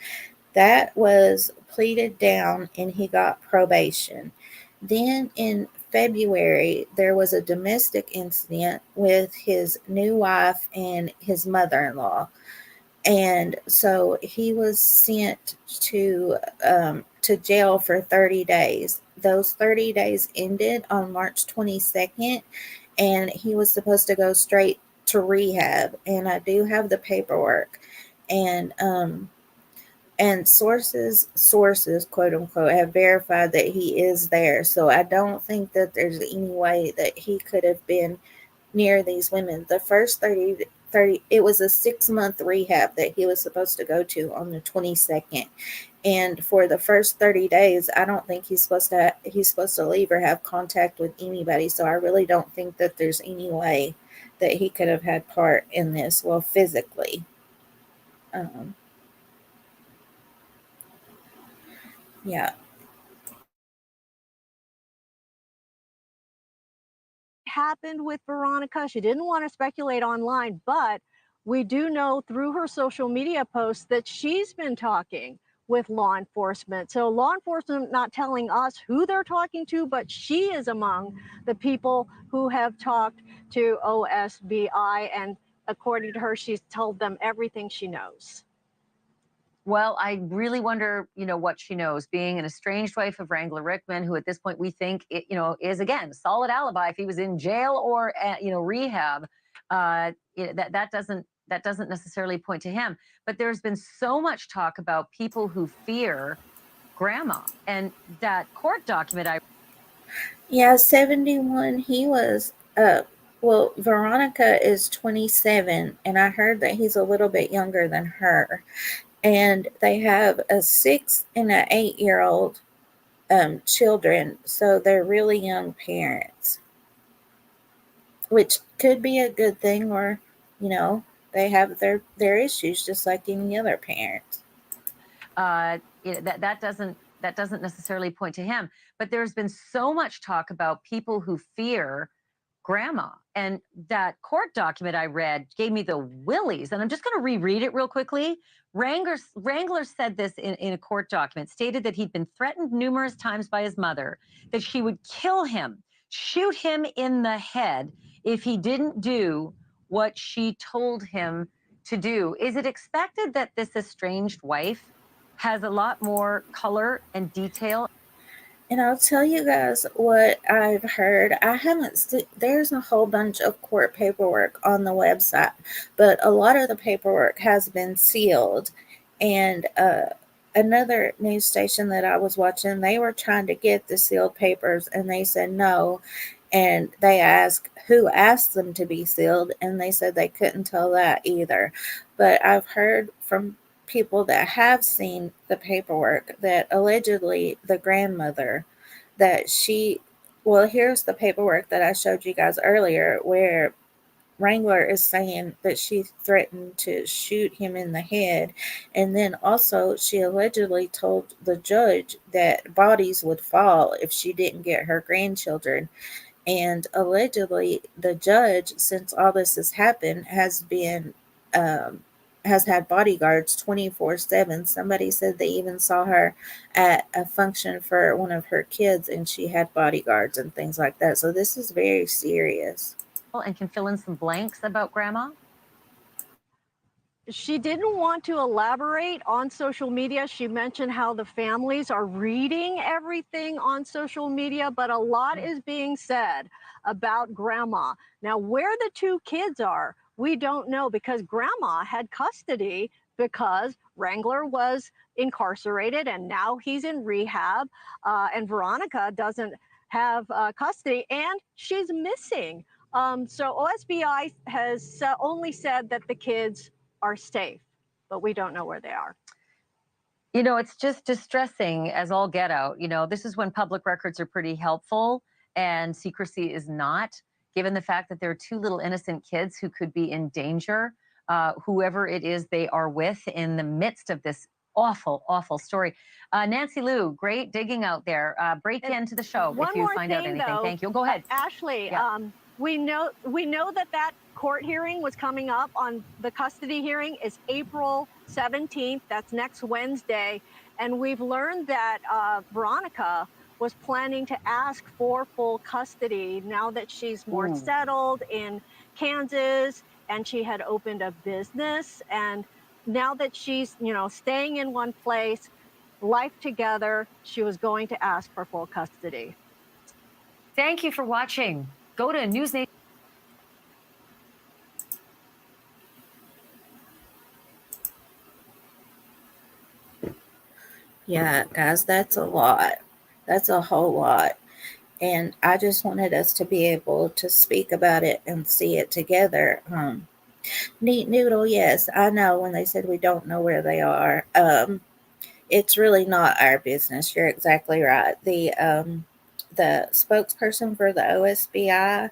[SPEAKER 1] That was pleaded down and he got probation. Then in February, there was a domestic incident with his new wife and his mother-in-law. And so he was sent to jail for 30 days. Those 30 days ended on March 22nd, and he was supposed to go straight to rehab. And I do have the paperwork. And sources, quote unquote, have verified that he is there. So I don't think that there's any way that he could have been near these women. The first 30, it was a 6-month rehab that he was supposed to go to on the 22nd. And for the first 30 days, I don't think he's supposed to leave or have contact with anybody. So I really don't think that there's any way that he could have had part in this, well, physically. Yeah.
[SPEAKER 14] Happened with Veronica. She didn't want to speculate online, but we do know through her social media posts that she's been talking with law enforcement. So law enforcement not telling us who they're talking to, but she is among the people who have talked to OSBI. And according to her, she's told them everything she knows.
[SPEAKER 9] Well, I really wonder, what she knows, being an estranged wife of Wrangler Rickman, who at this point we think, is again solid alibi if he was in jail or rehab. That doesn't necessarily point to him. But there's been so much talk about people who fear grandma, and that court document
[SPEAKER 1] Yeah, 71. He was well, Veronica is 27, and I heard that he's a little bit younger than her. And they have a 6 and an 8-year-old children, so they're really young parents, which could be a good thing, or they have their issues just like any other parent.
[SPEAKER 9] That doesn't necessarily point to him. But there's been so much talk about people who fear grandma, and that court document I read gave me the willies, and I'm just going to reread it real quickly. Wrangler said this in a court document, stated that he'd been threatened numerous times by his mother, that she would kill him, shoot him in the head if he didn't do what she told him to do. Is it expected that this estranged wife has a lot more color and detail?
[SPEAKER 1] And I'll tell you guys what I've heard. There's a whole bunch of court paperwork on the website, but a lot of the paperwork has been sealed. And another news station that I was watching, they were trying to get the sealed papers, and they said no. And they asked who asked them to be sealed, and they said they couldn't tell that either. But I've heard from people that have seen the paperwork that allegedly the grandmother, here's the paperwork that I showed you guys earlier, where Wrangler is saying that she threatened to shoot him in the head. And then also she allegedly told the judge that bodies would fall if she didn't get her grandchildren. And allegedly the judge, since all this has happened, has had bodyguards 24/7. Somebody said they even saw her at a function for one of her kids, and she had bodyguards and things like that. So this is very serious.
[SPEAKER 9] And can fill in some blanks about grandma?
[SPEAKER 14] She didn't want to elaborate on social media. She mentioned how the families are reading everything on social media, but a lot is being said about grandma. Now, where the two kids are, we don't know, because grandma had custody because Wrangler was incarcerated and now he's in rehab. And Veronica doesn't have custody, and she's missing. So OSBI has only said that the kids are safe, but we don't know where they are.
[SPEAKER 9] You know, it's just distressing as all get out. You know, this is when public records are pretty helpful and secrecy is not, given the fact that there are two little innocent kids who could be in danger, whoever it is they are with in the midst of this awful, awful story. Nancy Lou, great digging out there. Break into the show if you find out anything.
[SPEAKER 14] Though,
[SPEAKER 9] Thank you. Go ahead.
[SPEAKER 14] Ashley,
[SPEAKER 9] Yeah.
[SPEAKER 14] we know that court hearing was coming up. On the custody hearing is April 17th. That's next Wednesday. And we've learned that Veronica was planning to ask for full custody now that she's more settled in Kansas, and she had opened a business. And now that she's, staying in one place, life together, she was going to ask for full custody.
[SPEAKER 9] Thank you for watching. Go to News Nation.
[SPEAKER 1] Yeah, guys, that's a lot. That's a whole lot. And I just wanted us to be able to speak about it and see it together. Neat Noodle, yes, I know when they said we don't know where they are. It's really not our business. You're exactly right. The spokesperson for the OSBI,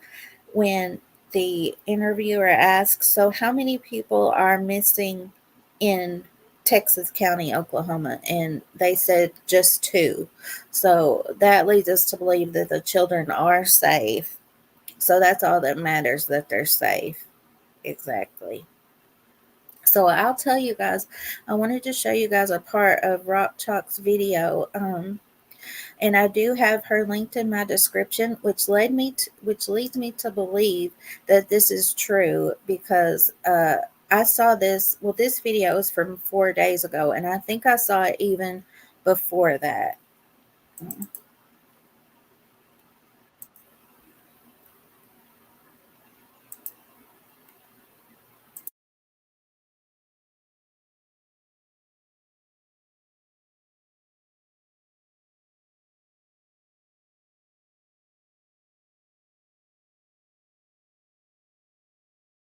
[SPEAKER 1] when the interviewer asked, so how many people are missing in Texas County, Oklahoma? And they said just 2. So that leads us to believe that the children are safe. So that's all that matters, that they're safe. Exactly. So I'll tell you guys, I wanted to show you guys a part of Rock Chalk's video. And I do have her linked in my description, which leads me to believe that this is true, because I saw this. Well, this video is from 4 days ago, and I think I saw it even before that.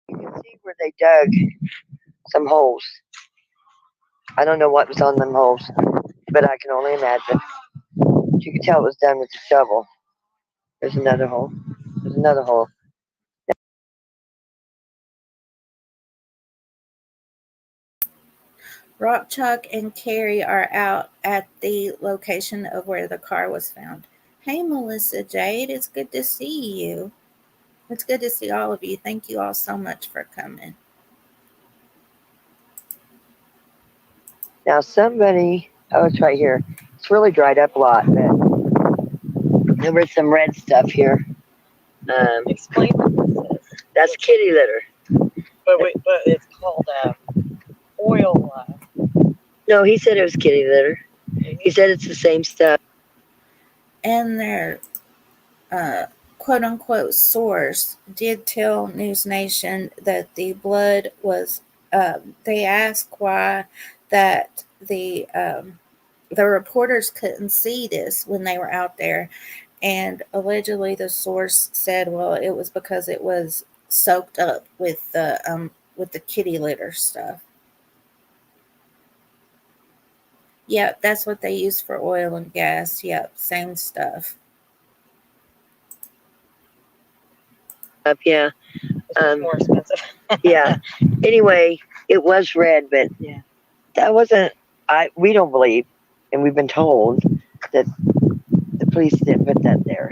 [SPEAKER 7] You can see where they dug some holes. I don't know what was on them holes, but I can only imagine. You can tell it was done with a shovel. There's another hole. There's another hole.
[SPEAKER 1] Rock Chalk and Carrie are out at the location of where the car was found. Hey, Melissa Jade, it's good to see you. It's good to see all of you. Thank you all so much for coming.
[SPEAKER 7] Now somebody, oh, it's right here. It's really dried up a lot, but there was some red stuff here. Explain what this is. That's kitty litter. But it's called oil. No, he said it was kitty litter. He said it's the same stuff.
[SPEAKER 1] And their quote-unquote source did tell News Nation that the blood was, they asked why that the reporters couldn't see this when they were out there, and allegedly the source said, well, it was because it was soaked up with the kitty litter stuff. Yep, that's what they use for oil and gas. Yep, same stuff.
[SPEAKER 7] Yeah.
[SPEAKER 6] It's more expensive.
[SPEAKER 7] Yeah. Anyway, it was red, but
[SPEAKER 6] Yeah.
[SPEAKER 7] that wasn't. We don't believe, and we've been told that the police didn't put that there.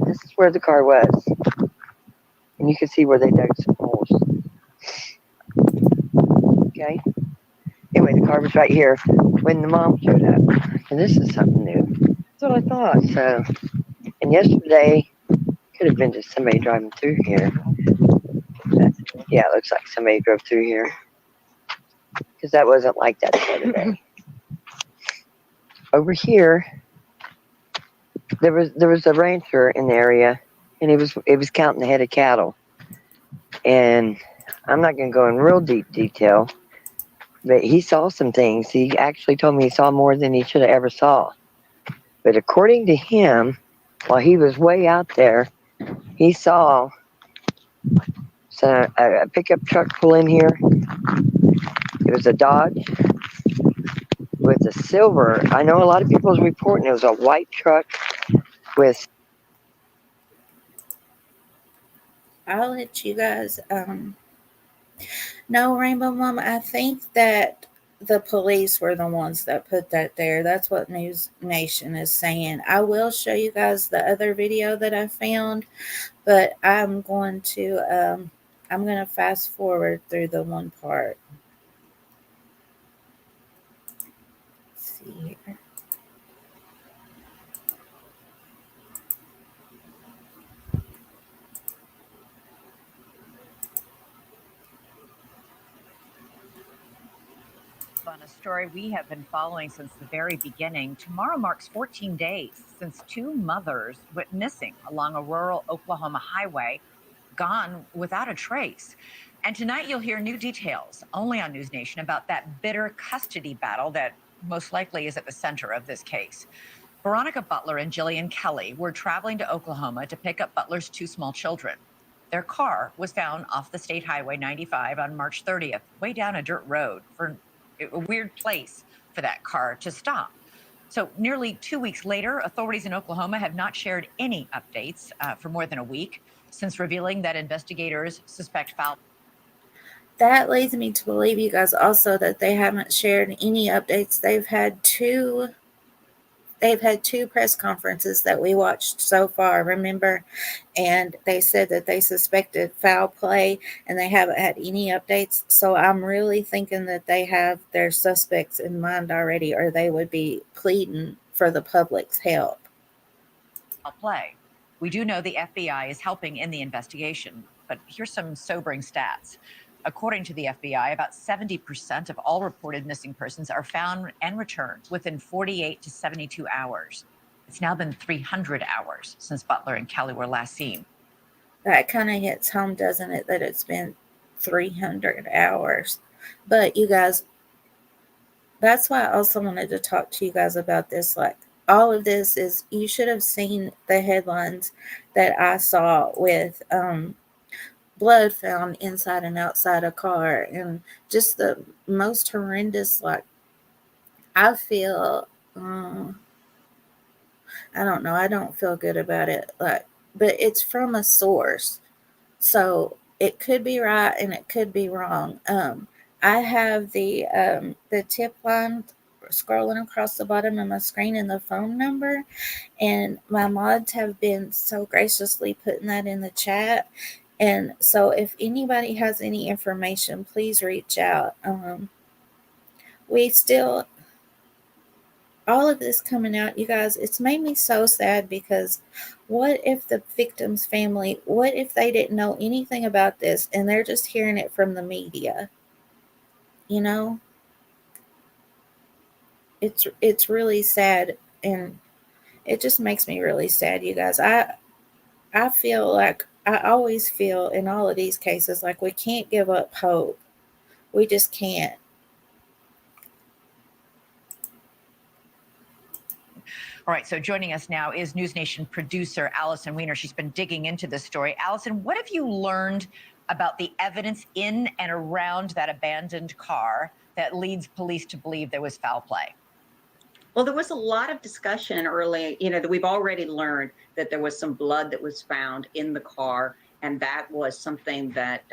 [SPEAKER 7] This is where the car was, and you can see where they dug some holes. Okay. Anyway, the car was right here when the mom showed up, and this is something new. That's what I thought. So, and yesterday could have been just somebody driving through here. Yeah, it looks like somebody drove through here, because that wasn't like that the other day. Over here, there was a rancher in the area, and he was counting the head of cattle. And I'm not going to go in real deep detail, but he saw some things. He actually told me he saw more than he should have ever saw. But according to him, While he was way out there, he saw a pickup truck pull in here. It was a Dodge with a silver. I know a lot of people was reporting it was a white truck with.
[SPEAKER 1] I'll let you guys know, Rainbow Mom. I think that the police were the ones that put that there. That's what News Nation is saying. I will show you guys the other video that I found, but I'm going to fast forward through the one part. Let's see here.
[SPEAKER 15] On a story we have been following since the very beginning. Tomorrow marks 14 days since two mothers went missing along a rural Oklahoma highway, gone without a trace. And tonight you'll hear new details only on News Nation about that bitter custody battle that most likely is at the center of this case. Veronicabutler and Jiliankelley were traveling to Oklahoma to pick up Butler's two small children. Their car was found off the State Highway 95 on March 30th, way down a dirt road, for a weird place for that car to stop. So nearly 2 weeks later, authorities in Oklahoma have not shared any updates for more than a week since revealing that investigators suspect foul.
[SPEAKER 1] That leads me to believe, you guys, also that they haven't shared any updates. They've had two press conferences that we watched so far, remember? And they said that they suspected foul play, and they haven't had any updates. So I'm really thinking that they have their suspects in mind already, or they would be pleading for the public's help.
[SPEAKER 15] Foul play. We do know the FBI is helping in the investigation, but here's some sobering stats. According to the FBI, about 70% of all reported missing persons are found and returned within 48 to 72 hours. It's now been 300 hours since Butler and Kelley were last seen.
[SPEAKER 1] That kind of hits home, doesn't it, that it's been 300 hours. But you guys, that's why I also wanted to talk to you guys about this. Like, all of this is, you should have seen the headlines that I saw with blood found inside and outside a car, and just the most horrendous, like, I feel, I don't know, I don't feel good about it, like, but it's from a source, so it could be right and it could be wrong. I have the tip line scrolling across the bottom of my screen and the phone number, and my mods have been so graciously putting that in the chat. And so if anybody has any information, please reach out. All of this coming out, you guys, it's made me so sad, because what if the victim's family, what if they didn't know anything about this and they're just hearing it from the media? You know? It's really sad, and it just makes me really sad, you guys. I feel like, I always feel in all of these cases, like, we can't give up hope. We just can't.
[SPEAKER 15] All right, so joining us now is News Nation producer Allison Weiner. She's been digging into this story. Allison, what have you learned about the evidence in and around that abandoned car that leads police to believe there was foul play?
[SPEAKER 16] Well, there was a lot of discussion early, that we've already learned that there was some blood that was found in the car. And that was something that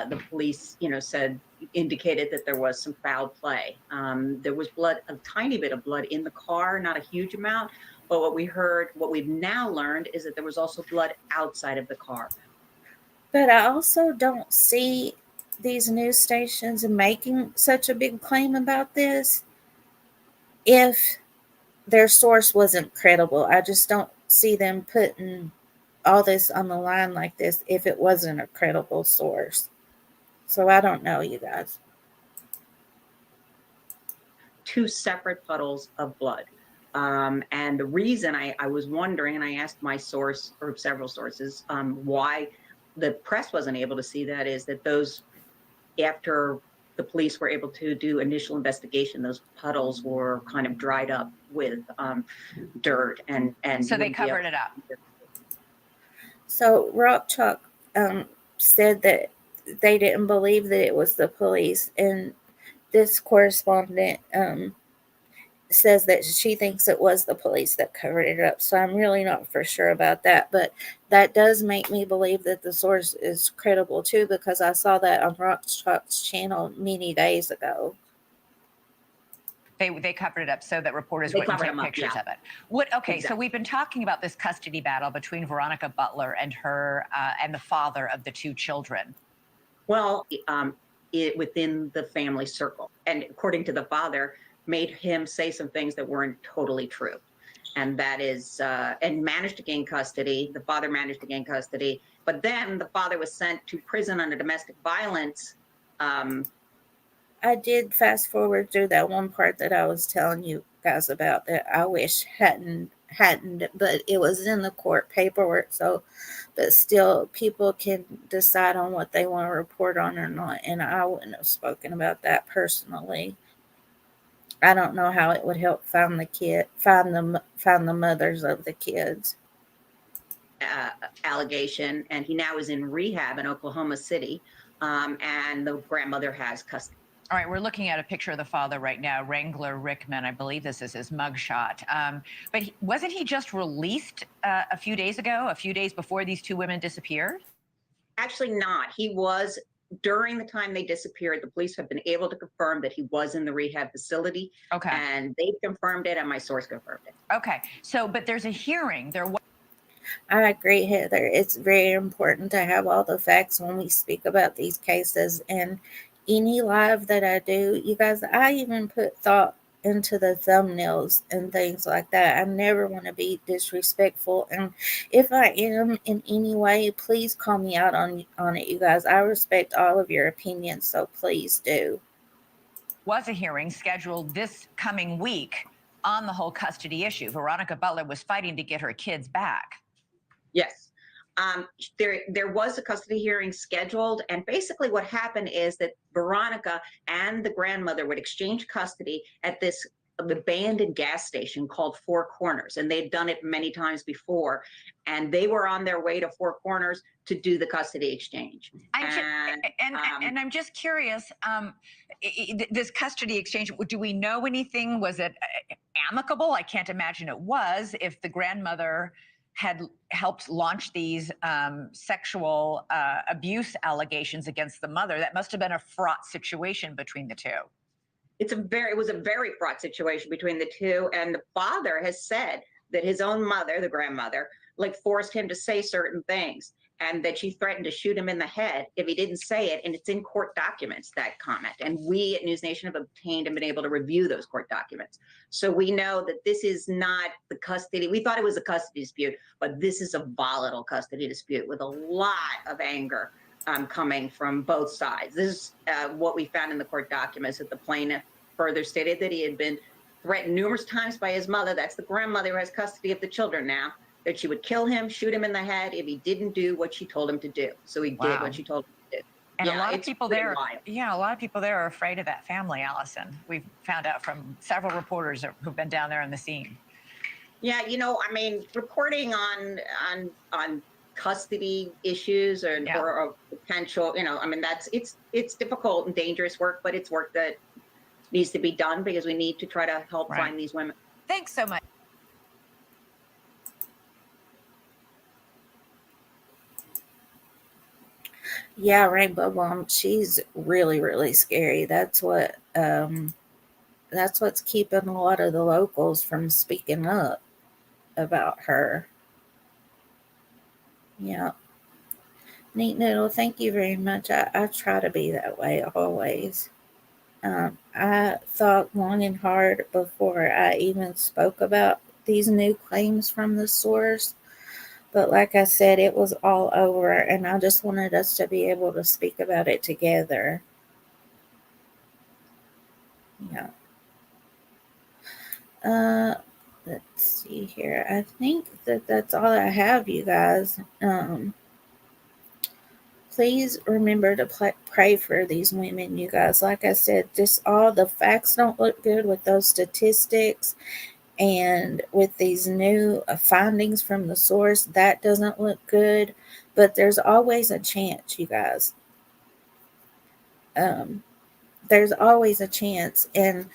[SPEAKER 16] the police, said indicated that there was some foul play. There was blood, a tiny bit of blood in the car, not a huge amount. But what we've now learned is that there was also blood outside of the car.
[SPEAKER 1] But I also don't see these news stations making such a big claim about this if their source wasn't credible. I just don't see them putting all this on the line like this if it wasn't a credible source. So I don't know, you guys.
[SPEAKER 16] Two separate puddles of blood. And the reason I was wondering, and I asked my source, or several sources, why the press wasn't able to see that, is that those, after the police were able to do initial investigation, those puddles were kind of dried up with dirt, and
[SPEAKER 15] so they covered it up.
[SPEAKER 1] So Rock Chalk said that they didn't believe that it was the police, and this correspondent says that she thinks it was the police that covered it up. So I'm really not for sure about that, but that does make me believe that the source is credible too, because I saw that on Rock Chalk's channel many days ago.
[SPEAKER 15] They covered it up so that reporters
[SPEAKER 16] They
[SPEAKER 15] wouldn't
[SPEAKER 16] covered
[SPEAKER 15] take
[SPEAKER 16] them up,
[SPEAKER 15] pictures
[SPEAKER 16] yeah.
[SPEAKER 15] of it. Okay, so
[SPEAKER 16] Exactly.
[SPEAKER 15] we've been talking about this custody battle between Veronica Butler and her and the father of the two children.
[SPEAKER 16] Well, within the family circle, and according to the father, made him say some things that weren't totally true, and that is, and managed to gain custody. The father managed to gain custody, but then the father was sent to prison under domestic violence.
[SPEAKER 1] I did fast forward through that one part that I was telling you guys about that I wish hadn't, but it was in the court paperwork. So, but still, people can decide on what they want to report on or not. And I wouldn't have spoken about that personally. I don't know how it would help find the mothers of the kids.
[SPEAKER 16] Allegation, and he now is in rehab in Oklahoma City, and the grandmother has custody.
[SPEAKER 15] All right, we're looking at a picture of the father right now, Wrangler Rickman. I believe this is his mugshot. But wasn't he just released a few days ago, a few days before these two women disappeared?
[SPEAKER 16] Actually not. He was, during the time they disappeared, the police have been able to confirm that he was in the rehab facility.
[SPEAKER 15] Okay.
[SPEAKER 16] And they confirmed it, and my source confirmed it.
[SPEAKER 15] Okay, so, but there's a hearing.
[SPEAKER 1] I agree, Heather. It's very important to have all the facts when we speak about these cases. And any live that I do, you guys, I even put thought into the thumbnails and things like that. I never want to be disrespectful. And if I am in any way, please call me out on it, you guys. I respect all of your opinions, so please do.
[SPEAKER 15] Was a hearing scheduled this coming week on the whole custody issue. Veronica Butler was fighting to get her kids back.
[SPEAKER 16] Yes. There was a custody hearing scheduled, and basically what happened is that Veronica and the grandmother would exchange custody at this abandoned gas station called Four Corners, and they'd done it many times before, and they were on their way to Four Corners to do the custody exchange.
[SPEAKER 15] And I'm just curious, this custody exchange, do we know anything? Was it amicable? I can't imagine it was, if the grandmother had helped launch these sexual abuse allegations against the mother. That must have been a fraught situation between the two.
[SPEAKER 16] It was a very fraught situation between the two, and the father has said that his own mother, the grandmother, like forced him to say certain things, and that she threatened to shoot him in the head if he didn't say it. And it's in court documents, that comment. And we at News Nation have obtained and been able to review those court documents. So we know that this is not the custody. We thought it was a custody dispute, but this is a volatile custody dispute with a lot of anger coming from both sides. This is what we found in the court documents, that the plaintiff further stated that he had been threatened numerous times by his mother. That's the grandmother who has custody of the children now. That she would kill him, shoot him in the head if he didn't do what she told him to do. So he did what she told him to do.
[SPEAKER 15] And a lot of people there, a lot of people there are afraid of that family, Allison. We've found out from several reporters who've been down there on the scene.
[SPEAKER 16] Yeah, I mean, reporting on custody issues or potential, I mean, it's difficult and dangerous work, but it's work that needs to be done because we need to try to help find these women.
[SPEAKER 15] Thanks so much.
[SPEAKER 1] Yeah, Rainbow Mom, she's really, really scary. That's what's keeping a lot of the locals from speaking up about her. Yeah. Neat Noodle, thank you very much. I try to be that way always. I thought long and hard before I even spoke about these new claims from the source. But like I said, it was all over, and I just wanted us to be able to speak about it together. Yeah. Let's see here. I think that's all I have, you guys. please remember to pray for these women, you guys. Like I said, just all the facts don't look good with those statistics, and with these new findings from the source, that doesn't look good. But there's always a chance, you guys. There's always a chance, and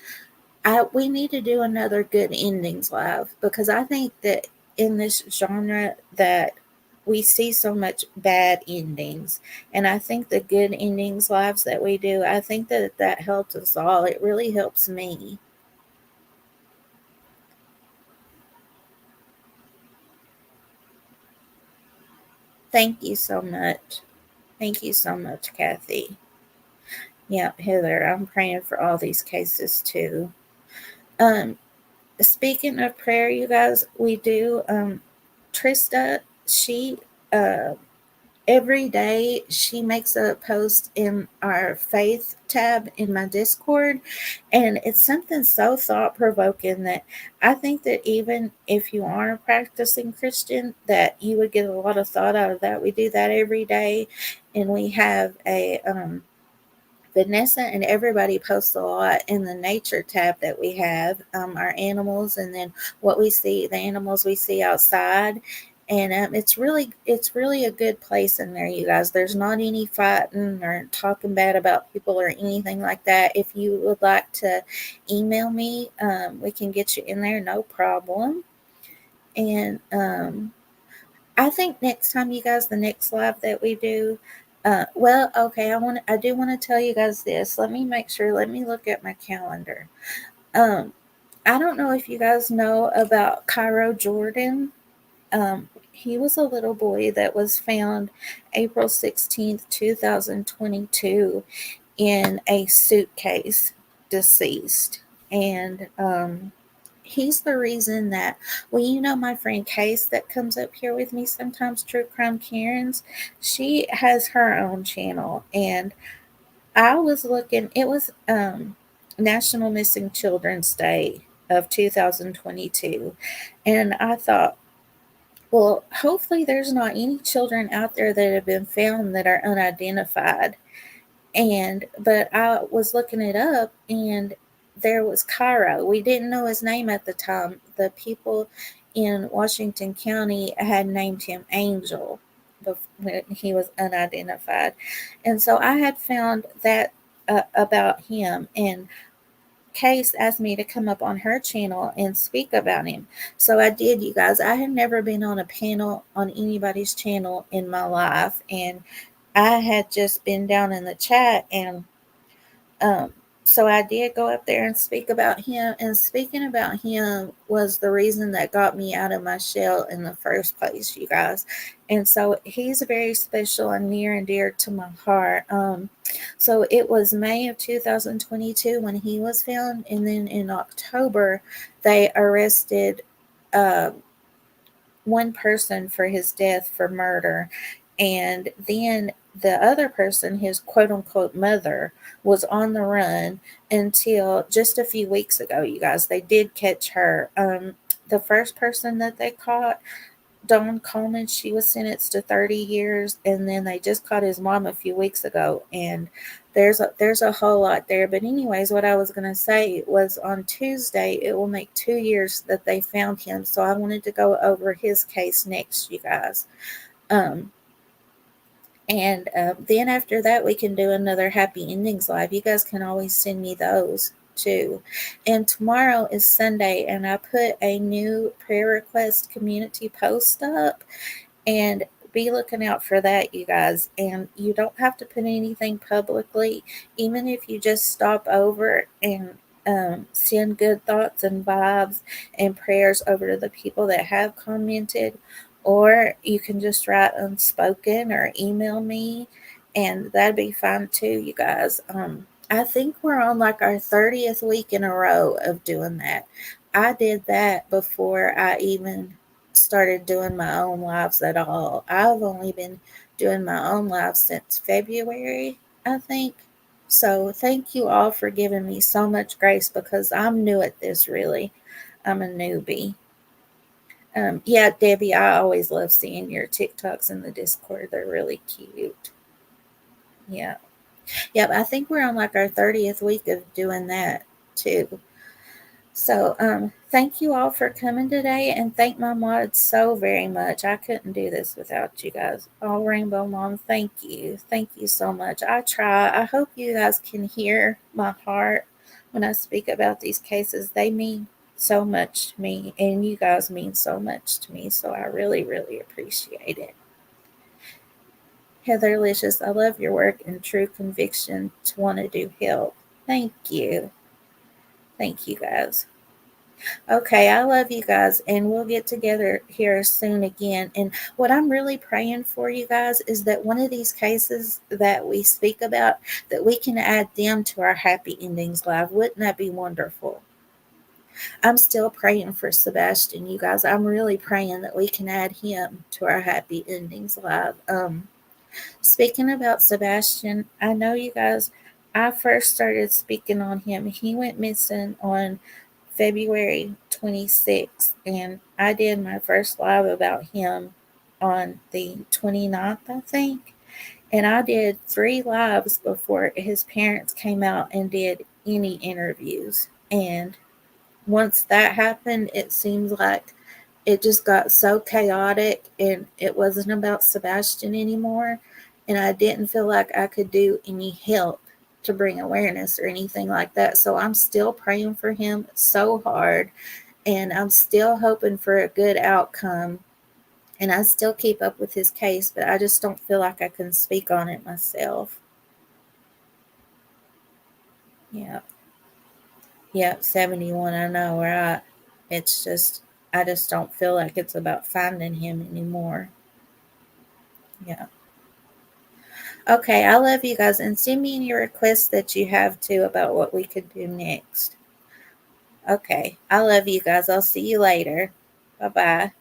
[SPEAKER 1] we need to do another good endings live, because I think that in this genre that we see so much bad endings, and I think the good endings lives that we do, I think that helps us all. It really helps me. Thank you so much. Thank you so much, Kathy. Yeah, Heather, I'm praying for all these cases too. Speaking of prayer, you guys, we do Trista, she every day she makes a post in our faith tab in my Discord, and it's something so thought-provoking that I think that even if you aren't a practicing Christian, that you would get a lot of thought out of that. We do that every day, and we have a Vanessa and everybody posts a lot in the nature tab that we have, our animals, and then what we see, the animals we see outside. And it's really a good place in there, you guys. There's not any fighting or talking bad about people or anything like that. If you would like to email me, we can get you in there, no problem. And I think next time, you guys, the next live that we do, well, okay, I do want to tell you guys this. Let me make sure. Let me look at my calendar. I don't know if you guys know about Cairo Jordan. He was a little boy that was found April 16th, 2022 in a suitcase, deceased. And he's the reason that, well, you know, my friend Case that comes up here with me sometimes, True Crime Karen's, she has her own channel. And I was looking, it was National Missing Children's Day of 2022. And I thought, well, hopefully there's not any children out there that have been found that are unidentified. But I was looking it up, and there was Cairo. We didn't know his name at the time. The people in Washington County had named him Angel when he was unidentified. And so I had found that about him, and Case asked me to come up on her channel and speak about him. So I did, you guys. I had never been on a panel on anybody's channel in my life, and I had just been down in the chat, and so I did go up there and speak about him. And speaking about him was the reason that got me out of my shell in the first place, you guys. And so he's very special and near and dear to my heart. So it was May of 2022 when he was found, and then in October they arrested one person for his death for murder. And then the other person, his quote unquote mother, was on the run until just a few weeks ago, you guys. They did catch her. The first person that they caught, Dawn Coleman, she was sentenced to 30 years. And then they just caught his mom a few weeks ago. And there's a whole lot there. But anyways, what I was going to say was on Tuesday, it will make 2 years that they found him. So I wanted to go over his case next, you guys. And then after that, we can do another Happy Endings live. You guys can always send me those too. And tomorrow is Sunday, and I put a new prayer request community post up, and be looking out for that, you guys. And you don't have to put anything publicly, even if you just stop over and send good thoughts and vibes and prayers over to the people that have commented. Or you can just write unspoken or email me, and that'd be fine too, you guys. I think we're on like our 30th week in a row of doing that. I did that before I even started doing my own lives at all. I've only been doing my own lives since February, I think. So thank you all for giving me so much grace, because I'm new at this, really. I'm a newbie. Yeah, Debbie, I always love seeing your TikToks in the Discord. They're really cute. Yeah. Yep. I think we're on like our 30th week of doing that too. So, thank you all for coming today, and thank my mods so very much. I couldn't do this without you guys. All Rainbow Mom, thank you. Thank you so much. I try. I hope you guys can hear my heart when I speak about these cases. They mean so much to me, and you guys mean so much to me, so I really, really appreciate it. Heather Licious, I love your work and true conviction to want to do help. Thank you. Thank you, guys. Okay, I love you guys, and we'll get together here soon again. And what I'm really praying for you guys is that one of these cases that we speak about, that we can add them to our Happy Endings Live. Wouldn't that be wonderful? I'm still praying for Sebastian, you guys. I'm really praying that we can add him to our Happy Endings Live. Speaking about Sebastian, I know you guys, I first started speaking on him. He went missing on February 26th, and I did my first live about him on the 29th, I think. And I did 3 lives before his parents came out and did any interviews. And once that happened, it seems like it just got so chaotic, and it wasn't about Sebastian anymore. And I didn't feel like I could do any help to bring awareness or anything like that. So I'm still praying for him so hard, and I'm still hoping for a good outcome. And I still keep up with his case, but I just don't feel like I can speak on it myself. Yeah. Yep, 71, I know, right? It's just, I just don't feel like it's about finding him anymore. Yeah. Okay, I love you guys, and send me any requests that you have too about what we could do next. Okay, I love you guys. I'll see you later. Bye-bye.